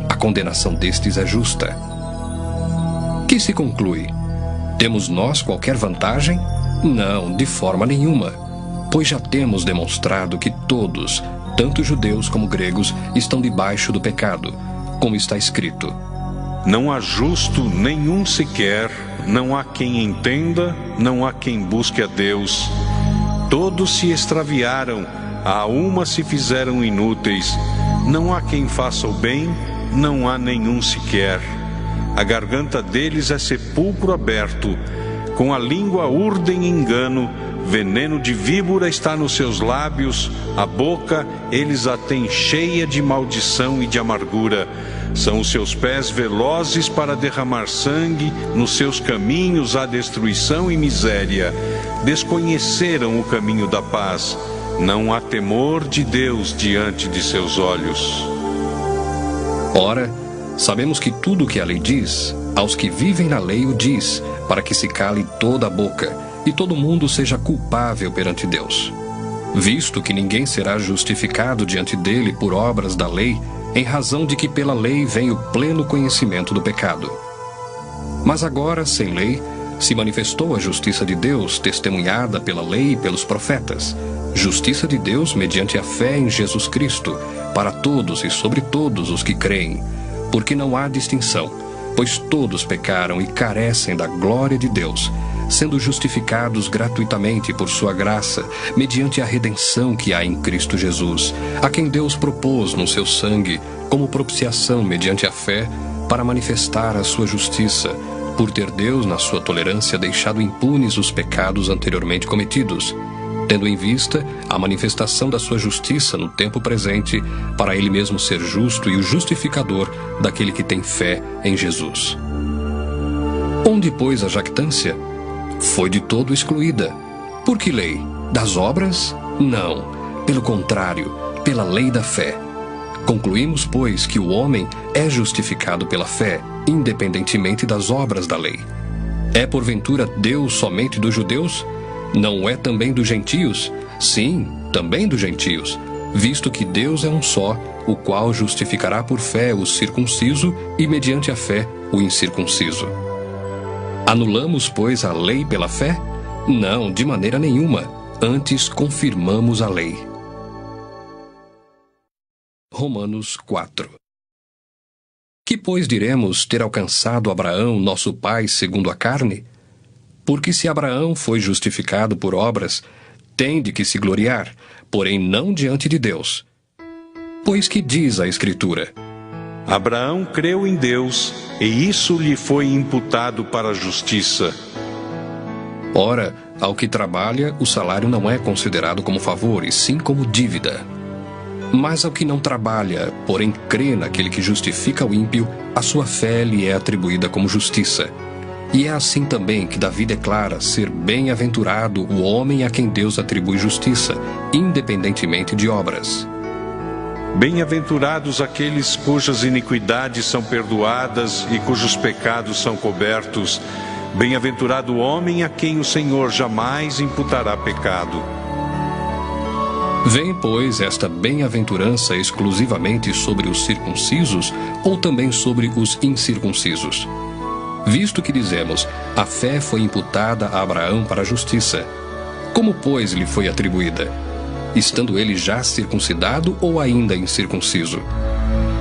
A condenação destes é justa. Que se conclui? Temos nós qualquer vantagem? Não, de forma nenhuma. Pois já temos demonstrado que todos, tanto judeus como gregos, estão debaixo do pecado, como está escrito: não há justo nenhum sequer, não há quem entenda, não há quem busque a Deus. Todos se extraviaram, a uma se fizeram inúteis. Não há quem faça o bem, não há nenhum sequer. A garganta deles é sepulcro aberto, com a língua urdem engano, veneno de víbora está nos seus lábios, a boca eles a têm cheia de maldição e de amargura. São os seus pés velozes para derramar sangue, nos seus caminhos há destruição e miséria. Desconheceram o caminho da paz, não há temor de Deus diante de seus olhos. Ora, sabemos que tudo o que a lei diz, aos que vivem na lei o diz, para que se cale toda a boca, e todo mundo seja culpável perante Deus. Visto que ninguém será justificado diante dele por obras da lei, em razão de que pela lei vem o pleno conhecimento do pecado. Mas agora, sem lei, se manifestou a justiça de Deus, testemunhada pela lei e pelos profetas, justiça de Deus mediante a fé em Jesus Cristo, para todos e sobre todos os que creem, porque não há distinção, pois todos pecaram e carecem da glória de Deus, sendo justificados gratuitamente por sua graça, mediante a redenção que há em Cristo Jesus, a quem Deus propôs no seu sangue, como propiciação mediante a fé, para manifestar a sua justiça, por ter Deus, na sua tolerância, deixado impunes os pecados anteriormente cometidos, tendo em vista a manifestação da sua justiça no tempo presente, para ele mesmo ser justo e o justificador daquele que tem fé em Jesus. Onde, pois, a jactância? Foi de todo excluída. Por que lei? Das obras? Não. Pelo contrário, pela lei da fé. Concluímos, pois, que o homem é justificado pela fé, independentemente das obras da lei. É porventura Deus somente dos judeus? Não é também dos gentios? Sim, também dos gentios, visto que Deus é um só, o qual justificará por fé o circunciso e mediante a fé o incircunciso. Anulamos, pois, a lei pela fé? Não, de maneira nenhuma. Antes confirmamos a lei. Romanos 4. Que, pois, diremos ter alcançado Abraão, nosso pai, segundo a carne? Porque se Abraão foi justificado por obras, tem de que se gloriar, porém não diante de Deus. Pois que diz a Escritura? Abraão creu em Deus, e isso lhe foi imputado para a justiça. Ora, ao que trabalha, o salário não é considerado como favor, e sim como dívida. Mas ao que não trabalha, porém crê naquele que justifica o ímpio, a sua fé lhe é atribuída como justiça. E é assim também que Davi declara ser bem-aventurado o homem a quem Deus atribui justiça, independentemente de obras. Bem-aventurados aqueles cujas iniquidades são perdoadas e cujos pecados são cobertos. Bem-aventurado o homem a quem o Senhor jamais imputará pecado. Vem, pois, esta bem-aventurança exclusivamente sobre os circuncisos ou também sobre os incircuncisos? Visto que dizemos, a fé foi imputada a Abraão para a justiça. Como, pois, lhe foi atribuída? Estando ele já circuncidado ou ainda incircunciso?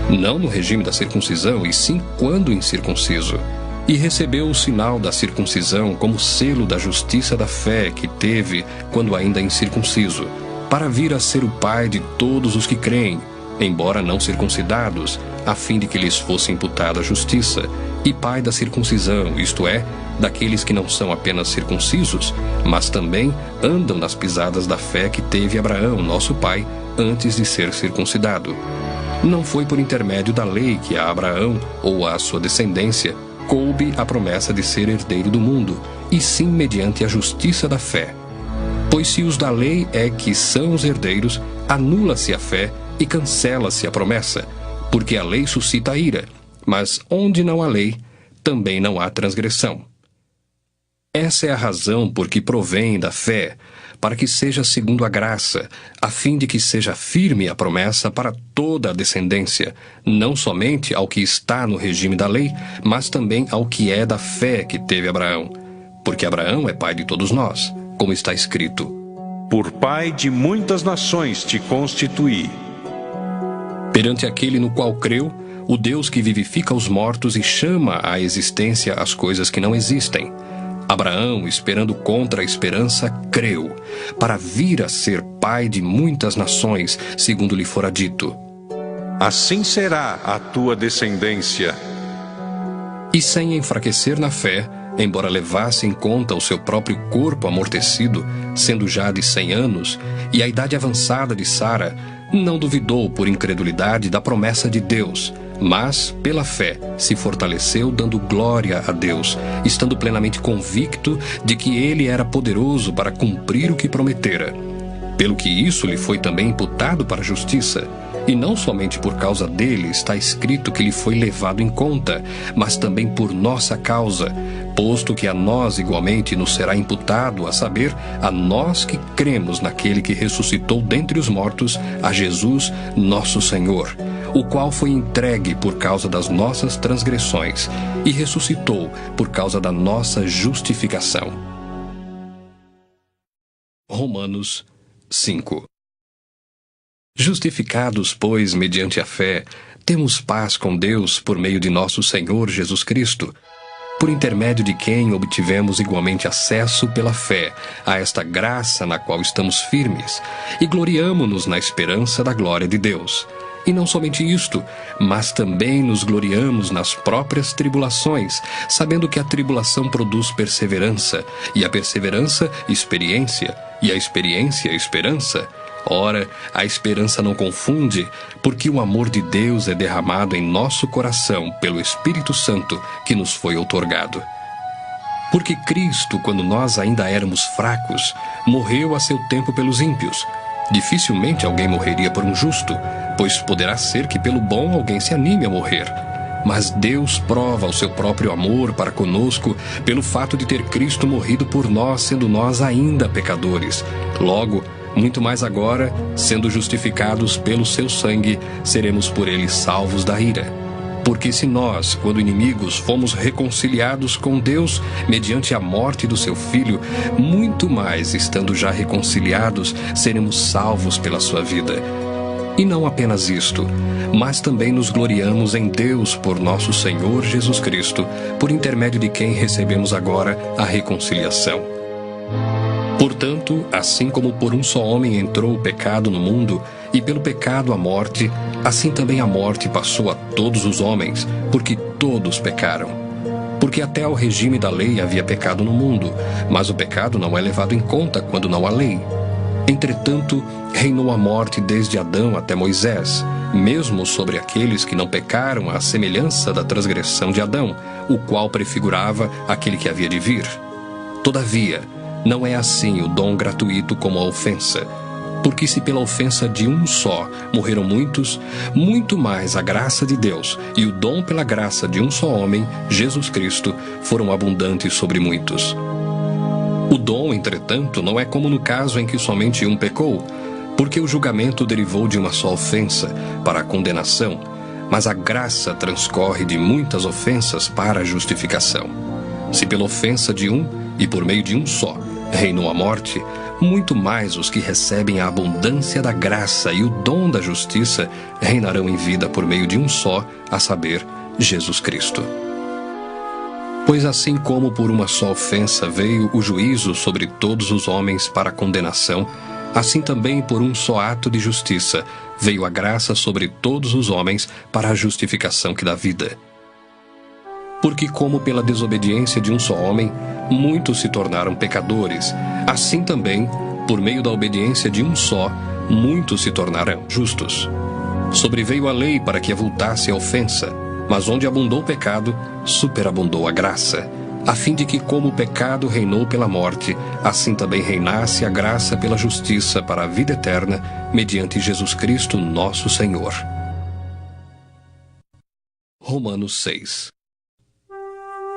Não no regime da circuncisão, e sim quando incircunciso. E recebeu o sinal da circuncisão como selo da justiça da fé que teve quando ainda incircunciso, para vir a ser o pai de todos os que creem, embora não circuncidados, a fim de que lhes fosse imputada a justiça, e pai da circuncisão, isto é, daqueles que não são apenas circuncisos, mas também andam nas pisadas da fé que teve Abraão, nosso pai, antes de ser circuncidado. Não foi por intermédio da lei que a Abraão, ou a sua descendência, coube a promessa de ser herdeiro do mundo, e sim mediante a justiça da fé. Pois se os da lei é que são os herdeiros, anula-se a fé e cancela-se a promessa, porque a lei suscita a ira, mas onde não há lei, também não há transgressão. Essa é a razão por que provém da fé, para que seja segundo a graça, a fim de que seja firme a promessa para toda a descendência, não somente ao que está no regime da lei, mas também ao que é da fé que teve Abraão, porque Abraão é pai de todos nós, como está escrito: Por pai de muitas nações te constituí. Perante aquele no qual creu, o Deus que vivifica os mortos e chama à existência as coisas que não existem. Abraão, esperando contra a esperança, creu, para vir a ser pai de muitas nações, segundo lhe fora dito: Assim será a tua descendência. E sem enfraquecer na fé, embora levasse em conta o seu próprio corpo amortecido, sendo já de 100 anos, e a idade avançada de Sara, não duvidou por incredulidade da promessa de Deus, mas, pela fé, se fortaleceu dando glória a Deus, estando plenamente convicto de que ele era poderoso para cumprir o que prometera. Pelo que isso lhe foi também imputado para a justiça. E não somente por causa dele está escrito que lhe foi levado em conta, mas também por nossa causa, posto que a nós igualmente nos será imputado, a saber, a nós que cremos naquele que ressuscitou dentre os mortos, a Jesus, nosso Senhor, o qual foi entregue por causa das nossas transgressões e ressuscitou por causa da nossa justificação. Romanos 5. Justificados, pois, mediante a fé, temos paz com Deus por meio de nosso Senhor Jesus Cristo, por intermédio de quem obtivemos igualmente acesso pela fé a esta graça na qual estamos firmes, e gloriamo-nos na esperança da glória de Deus. E não somente isto, mas também nos gloriamos nas próprias tribulações, sabendo que a tribulação produz perseverança, e a perseverança, experiência, e a experiência, esperança. Ora, a esperança não confunde, porque o amor de Deus é derramado em nosso coração pelo Espírito Santo que nos foi outorgado. Porque Cristo, quando nós ainda éramos fracos, morreu a seu tempo pelos ímpios. Dificilmente alguém morreria por um justo, pois poderá ser que pelo bom alguém se anime a morrer. Mas Deus prova o seu próprio amor para conosco pelo fato de ter Cristo morrido por nós, sendo nós ainda pecadores. Logo, muito mais agora, sendo justificados pelo seu sangue, seremos por ele salvos da ira. Porque se nós, quando inimigos, fomos reconciliados com Deus mediante a morte do seu Filho, muito mais, estando já reconciliados, seremos salvos pela sua vida. E não apenas isto, mas também nos gloriamos em Deus por nosso Senhor Jesus Cristo, por intermédio de quem recebemos agora a reconciliação. Portanto, assim como por um só homem entrou o pecado no mundo, e pelo pecado a morte, assim também a morte passou a todos os homens, porque todos pecaram. Porque até ao regime da lei havia pecado no mundo, mas o pecado não é levado em conta quando não há lei. Entretanto, reinou a morte desde Adão até Moisés, mesmo sobre aqueles que não pecaram à semelhança da transgressão de Adão, o qual prefigurava aquele que havia de vir. Todavia, não é assim o dom gratuito como a ofensa. Porque se pela ofensa de um só morreram muitos, muito mais a graça de Deus e o dom pela graça de um só homem, Jesus Cristo, foram abundantes sobre muitos. O dom, entretanto, não é como no caso em que somente um pecou, porque o julgamento derivou de uma só ofensa, para a condenação, mas a graça transcorre de muitas ofensas para a justificação. Se pela ofensa de um, e por meio de um só, reinou a morte, muito mais os que recebem a abundância da graça e o dom da justiça reinarão em vida por meio de um só, a saber, Jesus Cristo. Pois assim como por uma só ofensa veio o juízo sobre todos os homens para a condenação, assim também por um só ato de justiça veio a graça sobre todos os homens para a justificação que dá vida. Porque como pela desobediência de um só homem, muitos se tornaram pecadores, assim também, por meio da obediência de um só, muitos se tornarão justos. Sobreveio a lei para que avultasse a ofensa, mas onde abundou o pecado, superabundou a graça, a fim de que como o pecado reinou pela morte, assim também reinasse a graça pela justiça para a vida eterna, mediante Jesus Cristo nosso Senhor. Romanos 6.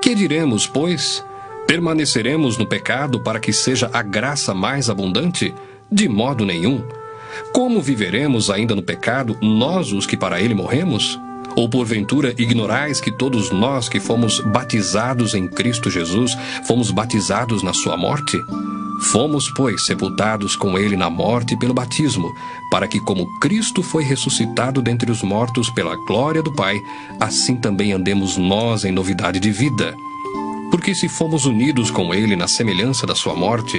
Que diremos, pois? Permaneceremos no pecado para que seja a graça mais abundante? De modo nenhum. Como viveremos ainda no pecado, nós os que para ele morremos? Ou porventura ignorais que todos nós que fomos batizados em Cristo Jesus, fomos batizados na sua morte? Fomos, pois, sepultados com ele na morte pelo batismo, para que como Cristo foi ressuscitado dentre os mortos pela glória do Pai, assim também andemos nós em novidade de vida. Porque se fomos unidos com ele na semelhança da sua morte,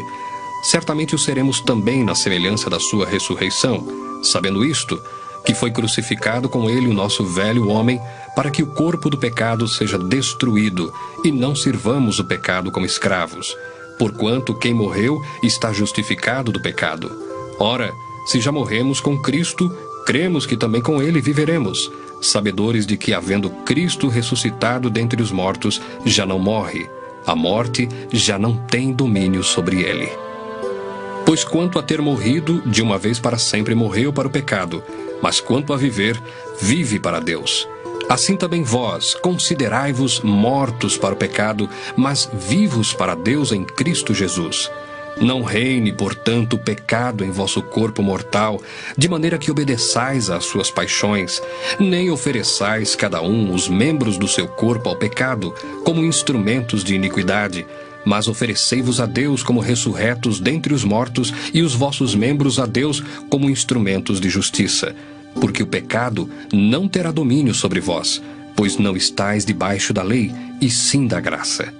certamente o seremos também na semelhança da sua ressurreição, sabendo isto, que foi crucificado com ele o nosso velho homem, para que o corpo do pecado seja destruído, e não sirvamos o pecado como escravos. Porquanto quem morreu está justificado do pecado. Ora, se já morremos com Cristo, cremos que também com ele viveremos, sabedores de que, havendo Cristo ressuscitado dentre os mortos, já não morre. A morte já não tem domínio sobre ele. Pois quanto a ter morrido, de uma vez para sempre morreu para o pecado, mas quanto a viver, vive para Deus. Assim também vós, considerai-vos mortos para o pecado, mas vivos para Deus em Cristo Jesus. Não reine, portanto, o pecado em vosso corpo mortal, de maneira que obedeçais às suas paixões, nem ofereçais cada um os membros do seu corpo ao pecado, como instrumentos de iniquidade, mas oferecei-vos a Deus como ressurretos dentre os mortos, e os vossos membros a Deus como instrumentos de justiça. Porque o pecado não terá domínio sobre vós, pois não estáis debaixo da lei, e sim da graça.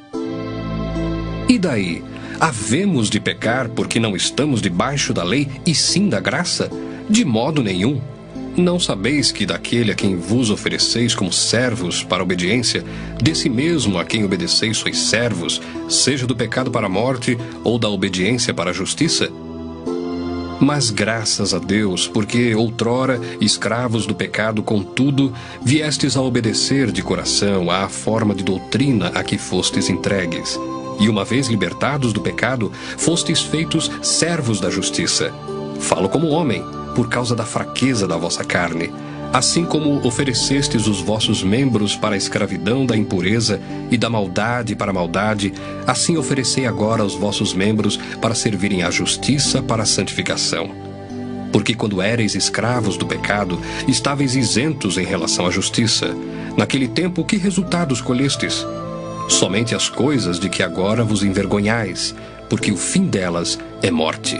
E daí? Havemos de pecar porque não estamos debaixo da lei, e sim da graça? De modo nenhum. Não sabeis que daquele a quem vos ofereceis como servos para a obediência, desse mesmo a quem obedeceis sois servos, seja do pecado para a morte, ou da obediência para a justiça? Mas graças a Deus, porque outrora, escravos do pecado, contudo, viestes a obedecer de coração à forma de doutrina a que fostes entregues. E uma vez libertados do pecado, fostes feitos servos da justiça. Falo como homem, por causa da fraqueza da vossa carne. Assim como oferecestes os vossos membros para a escravidão da impureza e da maldade para a maldade, assim oferecei agora os vossos membros para servirem à justiça para a santificação. Porque quando éreis escravos do pecado, estáveis isentos em relação à justiça. Naquele tempo, que resultados colhestes? Somente as coisas de que agora vos envergonhais, porque o fim delas é morte.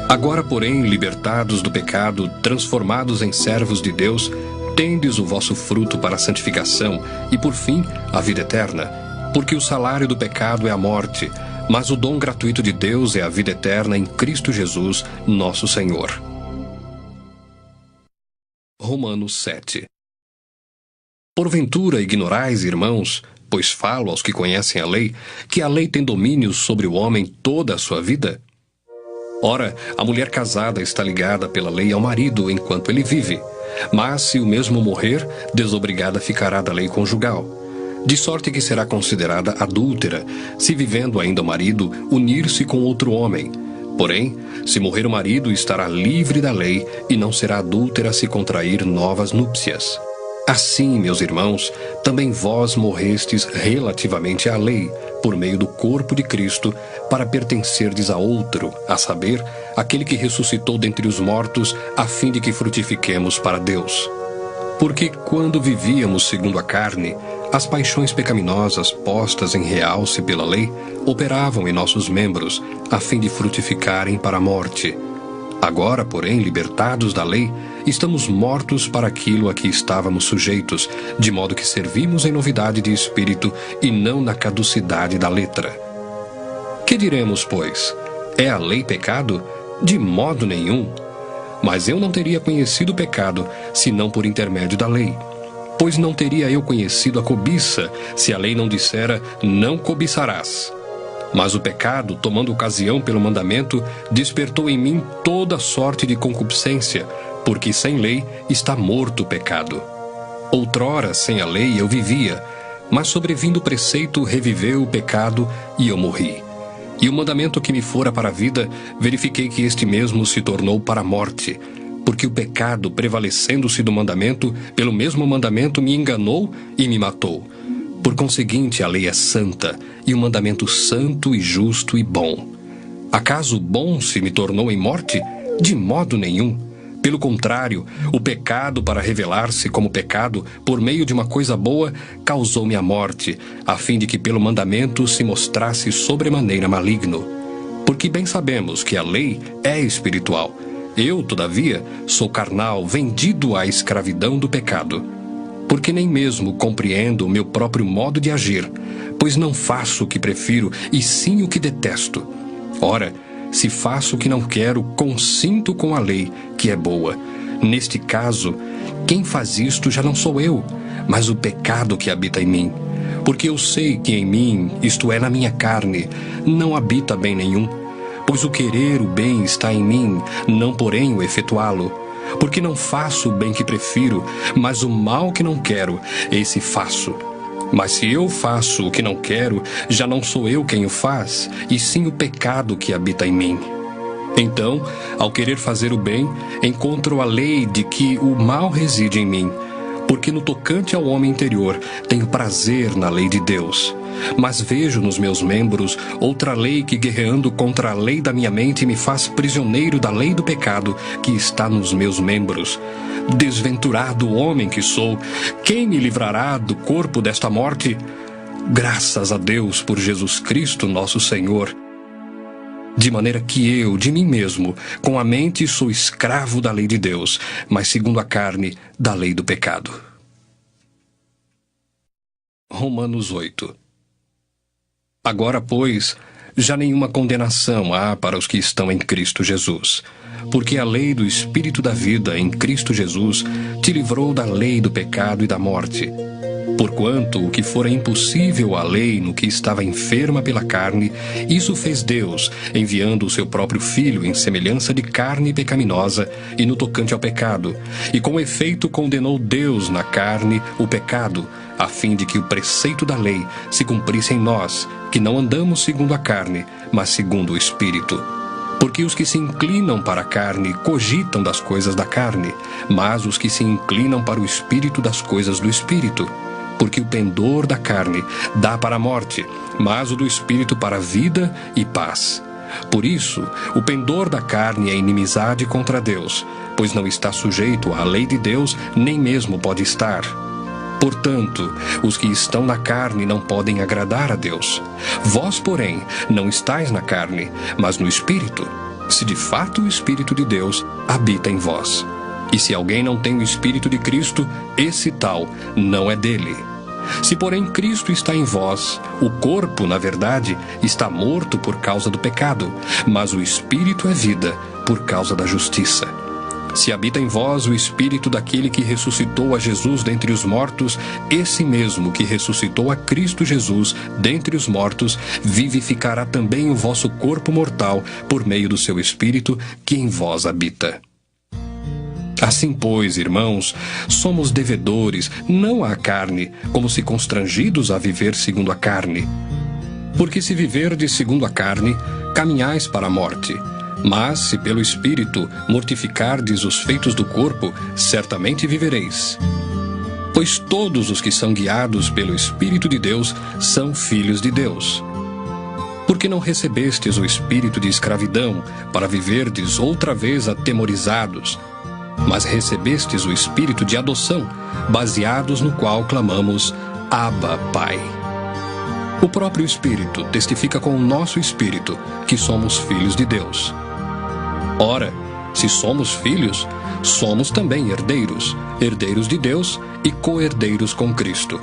Agora, porém, libertados do pecado, transformados em servos de Deus, tendes o vosso fruto para a santificação e, por fim, a vida eterna. Porque o salário do pecado é a morte, mas o dom gratuito de Deus é a vida eterna em Cristo Jesus, nosso Senhor. Romanos 7. Porventura ignorais, irmãos, pois falo aos que conhecem a lei, que a lei tem domínio sobre o homem toda a sua vida? Ora, a mulher casada está ligada pela lei ao marido enquanto ele vive, mas se o mesmo morrer, desobrigada ficará da lei conjugal. De sorte que será considerada adúltera, se vivendo ainda o marido, unir-se com outro homem. Porém, se morrer o marido, estará livre da lei e não será adúltera se contrair novas núpcias. Assim, meus irmãos, também vós morrestes relativamente à lei, por meio do corpo de Cristo, para pertencerdes a outro, a saber, aquele que ressuscitou dentre os mortos, a fim de que frutifiquemos para Deus. Porque quando vivíamos segundo a carne, as paixões pecaminosas postas em realce pela lei operavam em nossos membros, a fim de frutificarem para a morte. Agora, porém, libertados da lei, estamos mortos para aquilo a que estávamos sujeitos, de modo que servimos em novidade de espírito e não na caducidade da letra. Que diremos, pois? É a lei pecado? De modo nenhum. Mas eu não teria conhecido o pecado, senão por intermédio da lei. Pois não teria eu conhecido a cobiça, se a lei não dissera, não cobiçarás. Mas o pecado, tomando ocasião pelo mandamento, despertou em mim toda sorte de concupiscência, porque sem lei está morto o pecado. Outrora, sem a lei, eu vivia, mas sobrevindo o preceito, reviveu o pecado e eu morri. E o mandamento que me fora para a vida, verifiquei que este mesmo se tornou para a morte, porque o pecado, prevalecendo-se do mandamento, pelo mesmo mandamento me enganou e me matou. Por conseguinte, a lei é santa, e o mandamento santo e justo e bom. Acaso bom se me tornou em morte? De modo nenhum. Pelo contrário, o pecado, para revelar-se como pecado, por meio de uma coisa boa, causou-me a morte, a fim de que pelo mandamento se mostrasse sobremaneira maligno. Porque bem sabemos que a lei é espiritual. Eu, todavia, sou carnal, vendido à escravidão do pecado. Porque nem mesmo compreendo o meu próprio modo de agir, pois não faço o que prefiro, e sim o que detesto. Ora, se faço o que não quero, consinto com a lei, que é boa. Neste caso, quem faz isto já não sou eu, mas o pecado que habita em mim. Porque eu sei que em mim, isto é, na minha carne, não habita bem nenhum. Pois o querer o bem está em mim, não porém o efetuá-lo. Porque não faço o bem que prefiro, mas o mal que não quero, esse faço. Mas se eu faço o que não quero, já não sou eu quem o faz, e sim o pecado que habita em mim. Então, ao querer fazer o bem, encontro a lei de que o mal reside em mim, porque no tocante ao homem interior tenho prazer na lei de Deus. Mas vejo nos meus membros outra lei que, guerreando contra a lei da minha mente, me faz prisioneiro da lei do pecado que está nos meus membros. Desventurado homem que sou, quem me livrará do corpo desta morte? Graças a Deus por Jesus Cristo, nosso Senhor. De maneira que eu, de mim mesmo, com a mente sou escravo da lei de Deus, mas segundo a carne, da lei do pecado. Romanos 8. Agora, pois, já nenhuma condenação há para os que estão em Cristo Jesus. Porque a lei do Espírito da vida em Cristo Jesus te livrou da lei do pecado e da morte. Porquanto o que fora impossível à lei no que estava enferma pela carne, isso fez Deus, enviando o seu próprio Filho em semelhança de carne pecaminosa e no tocante ao pecado, e com efeito condenou Deus na carne o pecado, a fim de que o preceito da lei se cumprisse em nós, que não andamos segundo a carne, mas segundo o Espírito. Porque os que se inclinam para a carne cogitam das coisas da carne, mas os que se inclinam para o espírito das coisas do espírito. Porque o pendor da carne dá para a morte, mas o do espírito para a vida e paz. Por isso, o pendor da carne é inimizade contra Deus, pois não está sujeito à lei de Deus, nem mesmo pode estar. Portanto, os que estão na carne não podem agradar a Deus. Vós, porém, não estáis na carne, mas no Espírito, se de fato o Espírito de Deus habita em vós. E se alguém não tem o Espírito de Cristo, esse tal não é dele. Se, porém, Cristo está em vós, o corpo, na verdade, está morto por causa do pecado, mas o Espírito é vida por causa da justiça. Se habita em vós o Espírito daquele que ressuscitou a Jesus dentre os mortos, esse mesmo que ressuscitou a Cristo Jesus dentre os mortos, vivificará também o vosso corpo mortal por meio do seu Espírito que em vós habita. Assim, pois, irmãos, somos devedores, não à carne, como se constrangidos a viver segundo a carne. Porque se viverdes segundo a carne, caminhais para a morte. Mas, se pelo Espírito mortificardes os feitos do corpo, certamente vivereis. Pois todos os que são guiados pelo Espírito de Deus são filhos de Deus. Porque não recebestes o espírito de escravidão, para viverdes outra vez atemorizados, mas recebestes o espírito de adoção, baseados no qual clamamos, Abba, Pai. O próprio Espírito testifica com o nosso espírito que somos filhos de Deus. Ora, se somos filhos, somos também herdeiros, herdeiros de Deus e co-herdeiros com Cristo.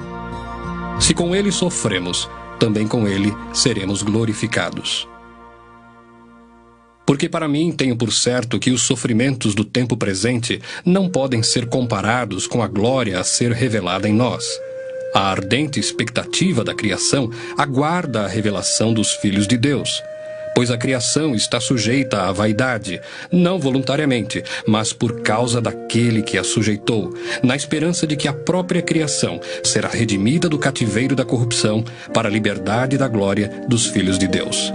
Se com Ele sofremos, também com Ele seremos glorificados. Porque para mim tenho por certo que os sofrimentos do tempo presente não podem ser comparados com a glória a ser revelada em nós. A ardente expectativa da criação aguarda a revelação dos filhos de Deus. Pois a criação está sujeita à vaidade, não voluntariamente, mas por causa daquele que a sujeitou, na esperança de que a própria criação será redimida do cativeiro da corrupção para a liberdade da glória dos filhos de Deus.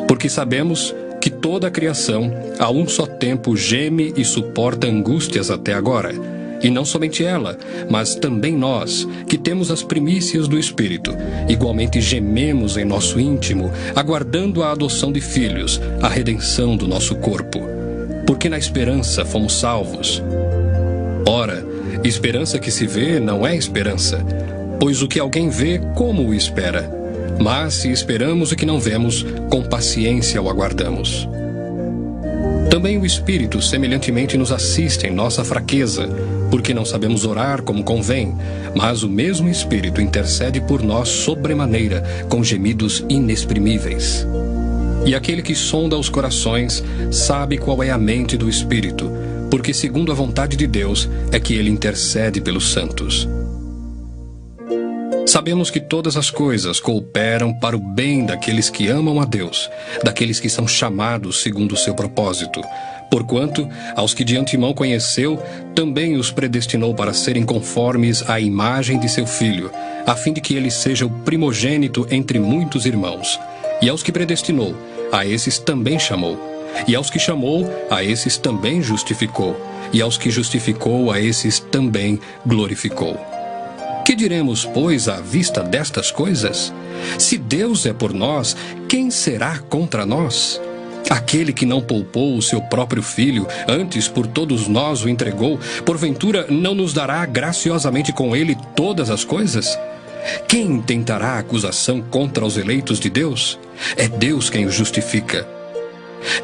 Porque sabemos que toda a criação, a um só tempo, geme e suporta angústias até agora. E não somente ela, mas também nós, que temos as primícias do Espírito, igualmente gememos em nosso íntimo, aguardando a adoção de filhos, a redenção do nosso corpo. Porque na esperança fomos salvos. Ora, esperança que se vê não é esperança, pois o que alguém vê, como o espera? Mas se esperamos o que não vemos, com paciência o aguardamos. Também o Espírito semelhantemente nos assiste em nossa fraqueza, porque não sabemos orar como convém, mas o mesmo Espírito intercede por nós sobremaneira, com gemidos inexprimíveis. E aquele que sonda os corações sabe qual é a mente do Espírito, porque segundo a vontade de Deus é que ele intercede pelos santos. Sabemos que todas as coisas cooperam para o bem daqueles que amam a Deus, daqueles que são chamados segundo o seu propósito. Porquanto, aos que de antemão conheceu, também os predestinou para serem conformes à imagem de seu Filho, a fim de que ele seja o primogênito entre muitos irmãos. E aos que predestinou, a esses também chamou. E aos que chamou, a esses também justificou. E aos que justificou, a esses também glorificou. Que diremos, pois, à vista destas coisas? Se Deus é por nós, quem será contra nós? Aquele que não poupou o seu próprio filho, antes por todos nós o entregou, porventura não nos dará graciosamente com ele todas as coisas? Quem intentará acusação contra os eleitos de Deus? É Deus quem os justifica.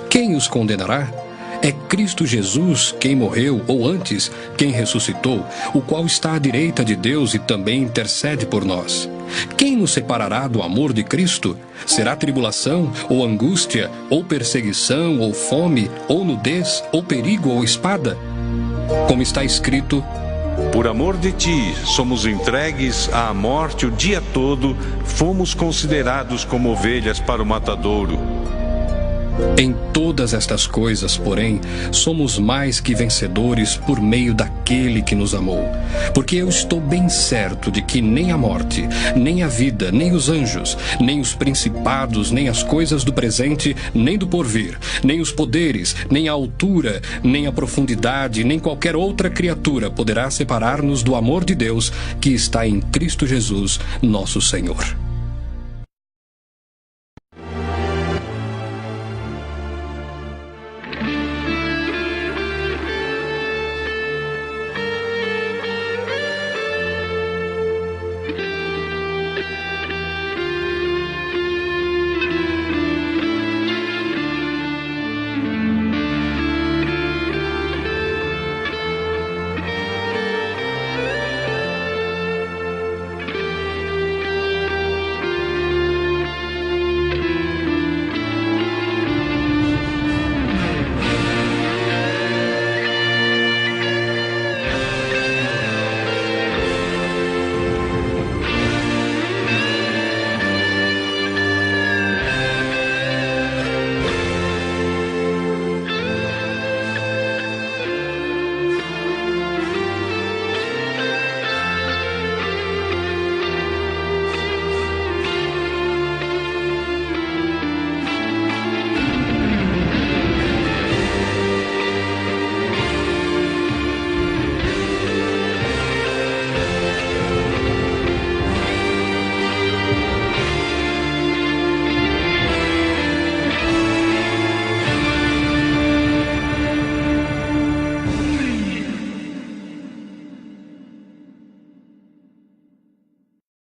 Quem os condenará? É Cristo Jesus quem morreu, ou antes, quem ressuscitou, o qual está à direita de Deus e também intercede por nós. Quem nos separará do amor de Cristo? Será tribulação, ou angústia, ou perseguição, ou fome, ou nudez, ou perigo, ou espada? Como está escrito: por amor de ti, somos entregues à morte o dia todo, fomos considerados como ovelhas para o matadouro. Em todas estas coisas, porém, somos mais que vencedores por meio daquele que nos amou. Porque eu estou bem certo de que nem a morte, nem a vida, nem os anjos, nem os principados, nem as coisas do presente, nem do porvir, nem os poderes, nem a altura, nem a profundidade, nem qualquer outra criatura poderá separar-nos do amor de Deus que está em Cristo Jesus, nosso Senhor.